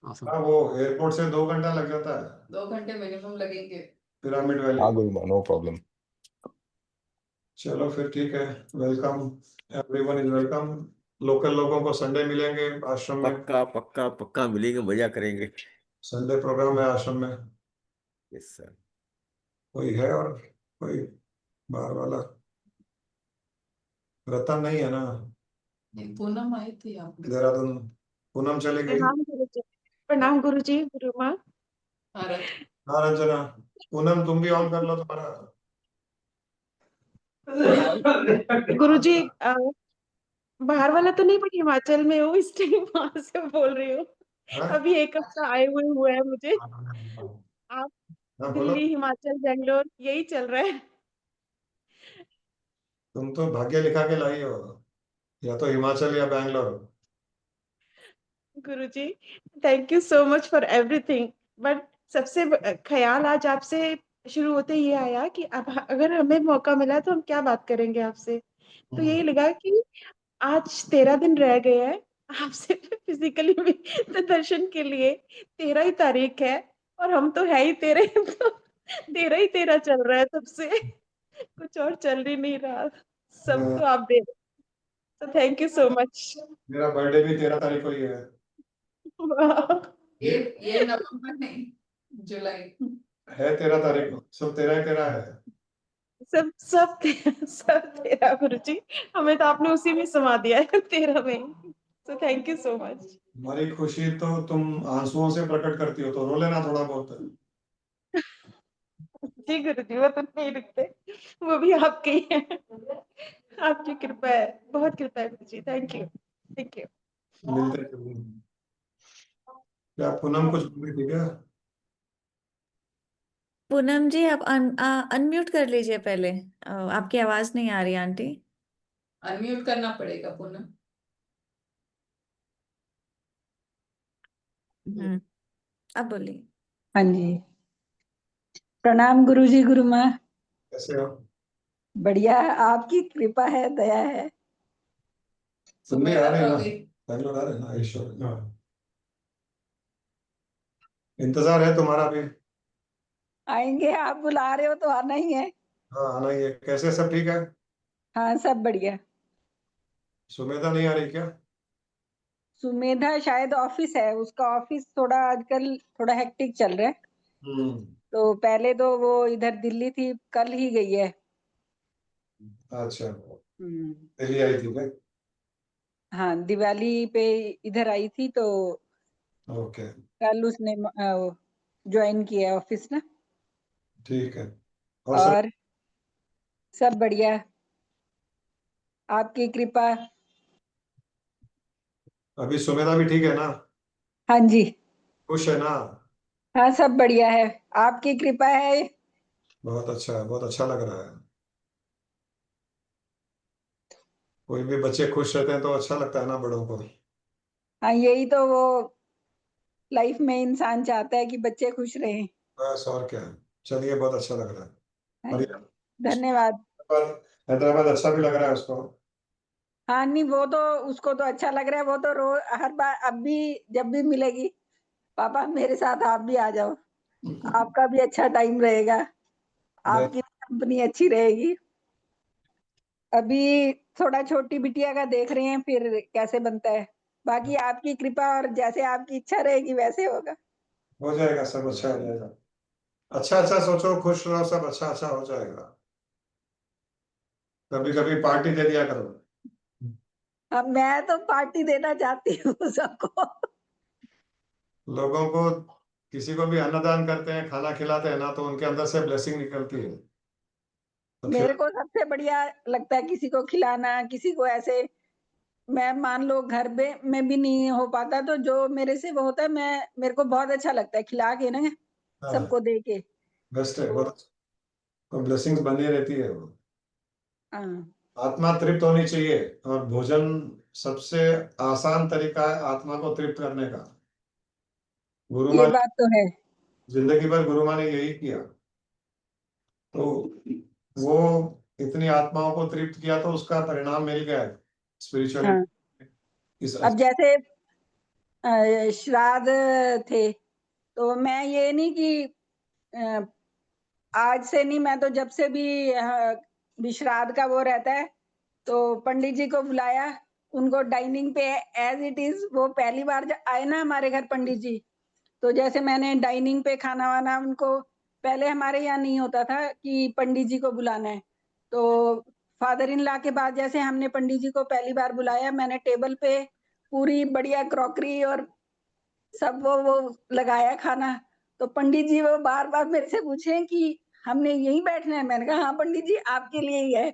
Awesome. हाँ वो एयरपोर्ट से 2 घंटा लग जाता है, 2 घंटे मिनिमम लगेंगे। Pyramid valley. हाँ गुरुमा, no problem. चलो फिर ठीक है, welcome, everyone is welcome. Local लोगों को संडे मिलेंगे आश्रम में। पक्का पक्का पक्का मिलेंगे, मजा करेंगे। संडे प्रोग्राम है आश्रम में। Yes sir. कोई है और कोई बाहर वाला? रतन नहीं है ना? पूनम आई थी आप? देहरादून पूनम चली गई। प्रणाम गुरुजी, गुरु माँ। हाँ रंजना, पूनम तुम भी ऑन कर लो तुम्हारा। गुरुजी बाहर वाला तो नहीं, पर हिमाचल में हूँ, इस टाइम वहां से बोल रही हूँ। हाँ? अभी 1 हफ्ता आए हुए है मुझे। आप हाँ बोलो। दिल्ली, हिमाचल, बेंगलोर यही चल रहा है। तुम तो भाग्य लिखा के लाई हो, या तो हिमाचल या Bangalore. Guruji thank you so much for everything. But सबसे ख्याल आज आपसे शुरू होते ये आया कि अब अगर हमें मौका मिला तो हम क्या बात करेंगे आपसे। तो यही लगा कि आज 13 दिन रह गए हैं आपसे फिजिकली भी तो दर्शन के लिए। 13 ही तारीख है और हम तो है ही 13, तो 13 ही 13 चल रहा है तब से, कुछ और चल ही नहीं रहा। सब तो आप दे रहे, तो थैंक यू सो मच। मेरा बर्थडे भी 13 तारीख को ही है। ये नवंबर नहीं, जुलाई है 13 तारीख को, सब 13 13 है। सब सब सब 13 गुरुजी, हमें तो आपने उसी में समा दिया है 13 में। So thank you so much. हमारी खुशी तो तुम आंसुओं से प्रकट करती हो, तो रो लेना थोड़ा बहुत। जी गुरुजी वो तो नहीं रुकते, वो भी आपके ही है। आपकी कृपा है, बहुत कृपा है Guruji. Thank you, thank you. मिलते हैं। क्या पूनम कुछ बोल रही थी क्या? पूनम जी आप अनम्यूट कर लीजिए पहले। आपकी आवाज नहीं आ रही आंटी। अनम्यूट करना पड़ेगा पूनम। अब बोलिए। हाँ जी, प्रणाम गुरुजी, गुरु माँ। कैसे हो? बढ़िया, आपकी कृपा है, दया है। तुम भी आ रहे हो ना, बैंगलोर आ रहे हो ना? ईश्वर, हाँ। इंतजार है तुम्हारा भी। आएंगे, आप बुला रहे हो तो आना ही है। हाँ आना ही है। कैसे, सब ठीक है? हाँ सब बढ़िया। सुमेधा नहीं आ रही क्या? सुमेधा शायद ऑफिस है, उसका ऑफिस थोड़ा आजकल थोड़ा हेक्टिक चल रहा है। तो पहले तो वो इधर दिल्ली थी, कल ही गई है। अच्छा, दिल्ली आई थी क्या? हाँ दिवाली पे इधर आई थी, तो ओके। कल उसने ज्वाइन किया ऑफिस ना। ठीक है। और सब और सब बढ़िया, आपकी कृपा। अभी सुमेधा भी ठीक है ना? हाँ जी, खुश है ना? हाँ सब बढ़िया है, आपकी कृपा है। बहुत अच्छा है, बहुत अच्छा लग रहा है। कोई भी बच्चे खुश रहते हैं तो अच्छा लगता है ना बड़ों को। हाँ यही तो वो लाइफ में इंसान चाहता है कि बच्चे खुश रहें। बस और क्या। चलिए, बहुत अच्छा लग रहा है। हाँ और जी, धन्यवाद। हैदराबाद अच्छा भी लग रहा है उसको। हाँ नहीं, वो तो उसको तो अच्छा लग रहा है, वो तो हर बार अब भी जब भी मिलेगी, पापा मेरे साथ आप भी आ जाओ, आपका भी अच्छा टाइम रहेगा, आपकी कंपनी अच्छी रहेगी। अभी थोड़ा छोटी बिटिया का देख रहे हैं फिर कैसे बनता है, बाकी आपकी कृपा और जैसे आपकी इच्छा रहेगी वैसे होगा। हो जाएगा, सब अच्छा हो जाएगा। अच्छा अच्छा सोचो, खुश रहो, सब अच्छा अच्छा हो जाएगा। कभी कभी पार्टी दे दिया करो। अब मैं तो पार्टी देना चाहती हूँ सबको। लोगों को, किसी को भी अन्नदान करते हैं, खाना खिलाते हैं ना, तो उनके अंदर से ब्लेसिंग निकलती है। तो मेरे को सबसे बढ़िया लगता है किसी को खिलाना, किसी को ऐसे, मैं मान लो घर में भी नहीं हो पाता तो जो मेरे से वो होता है, मेरे को बहुत अच्छा लगता है खिला के ना, सबको दे के। बेस्ट है, बहुत अच्छा। तो ब्लेसिंग्स बनी रहती है वो। हाँ आत्मा तृप्त होनी चाहिए, और भोजन सबसे आसान तरीका है आत्मा को तृप्त करने का। गुरु ये माँ बात तो है। जिंदगी भर गुरु माँ ने यही किया, तो वो इतनी आत्माओं को तृप्त किया तो उसका परिणाम मिल गया हाँ, स्पिरिचुअलिटी इस अब जैसे श्राद्ध थे, तो मैं ये नहीं कि अ, आज से नहीं, मैं तो जब से भी श्राद्ध का वो रहता है तो पंडित जी को बुलाया, उनको डाइनिंग पे एज इट इज, वो पहली बार आए ना हमारे घर पंडित जी, तो जैसे मैंने डाइनिंग पे खाना वाना उनको, पहले हमारे यहाँ नहीं होता था कि पंडित जी को बुलाना है, तो फादर इन लॉ के बाद जैसे हमने पंडित जी को पहली बार बुलाया, मैंने टेबल पे पूरी बढ़िया क्रॉकरी और सब वो लगाया खाना, तो पंडित जी वो बार बार मेरे से पूछे कि हमने यहीं बैठना है, मैंने कहा हाँ पंडित जी आपके लिए ही है,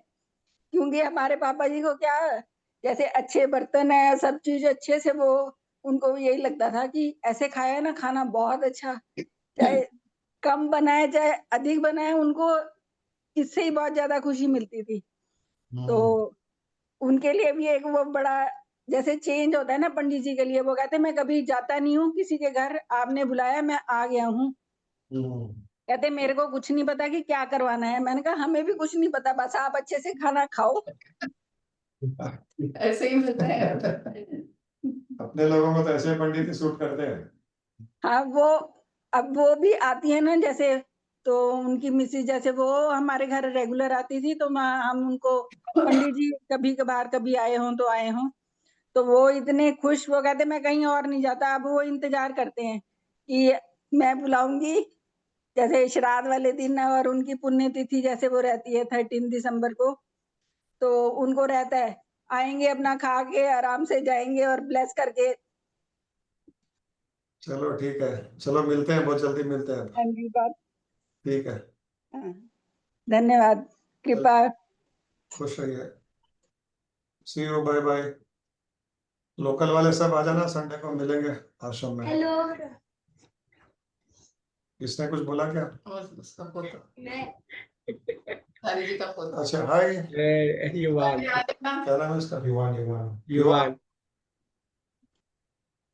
क्योंकि हमारे पापा जी को क्या, जैसे अच्छे बर्तन है, सब चीज अच्छे से, वो उनको यही लगता था कि ऐसे खाया ना खाना बहुत अच्छा, चाहे कम बनाए चाहे अधिक बनाए, उनको इससे ही बहुत ज्यादा खुशी मिलती थी। तो उनके लिए भी एक वो बड़ा जैसे चेंज होता है ना पंडित जी के लिए, वो कहते मैं कभी जाता नहीं हूँ किसी के घर, आपने बुलाया मैं आ गया हूँ। कहते मेरे को कुछ नहीं पता कि क्या करवाना है, मैंने कहा हमें भी कुछ नहीं पता, बस आप अच्छे से खाना खाओ। ऐसे ही मिलता है। अपने लोगों को तो ऐसे पंडित ही सूट करते हैं। हाँ वो, अब वो भी आती है ना जैसे, तो उनकी मिसेज जैसे वो हमारे घर रेगुलर आती थी, तो हम उनको पंडित जी कभी कभार कभी आए हों तो आए हों, तो वो इतने खुश, वो कहते मैं कहीं और नहीं जाता, अब वो इंतजार करते हैं कि मैं बुलाऊंगी, जैसे श्राद्ध वाले दिन और उनकी पुण्यतिथि जैसे वो रहती है 13 दिसंबर को, तो उनको रहता है आएंगे अपना खा के आराम से जाएंगे और ब्लेस करके। चलो ठीक है, चलो मिलते हैं, बहुत जल्दी मिलते हैं। हाँ जी बात, ठीक है, हाँ, धन्यवाद, कृपा। खुश रहिए। सी यू, बाय बाय। लोकल वाले सब आ जाना, संडे को मिलेंगे आश्रम में। हेलो। किसने कुछ बोला क्या? और उसका फोटो, हरी जी का फोटो। अच्छा, हाय। युवान। क्या नाम है इसका? युवान। युवान युवान।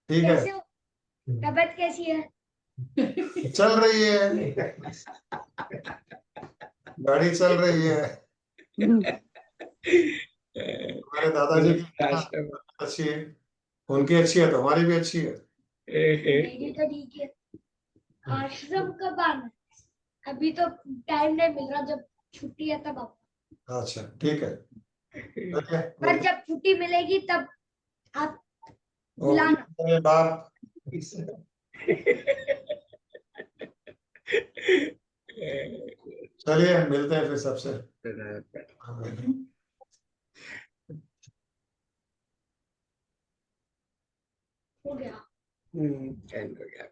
ठीक है। कैसे हो? तबीयत कैसी है? चल रही है, गाड़ी चल रही है। हमारे दादाजी की आश्रम। अच्छी है, उनकी अच्छी है तो हमारी भी अच्छी है। मेरी तो ठीक है। आश्रम कब आना है? अभी तो टाइम नहीं मिल रहा, जब छुट्टी है तब आओ। अच्छा ठीक है। पर जब छुट्टी मिलेगी तब आप बुलाना। ओके बाप। चलिए मिलते हैं फिर सबसे। हो गया। end हो गया।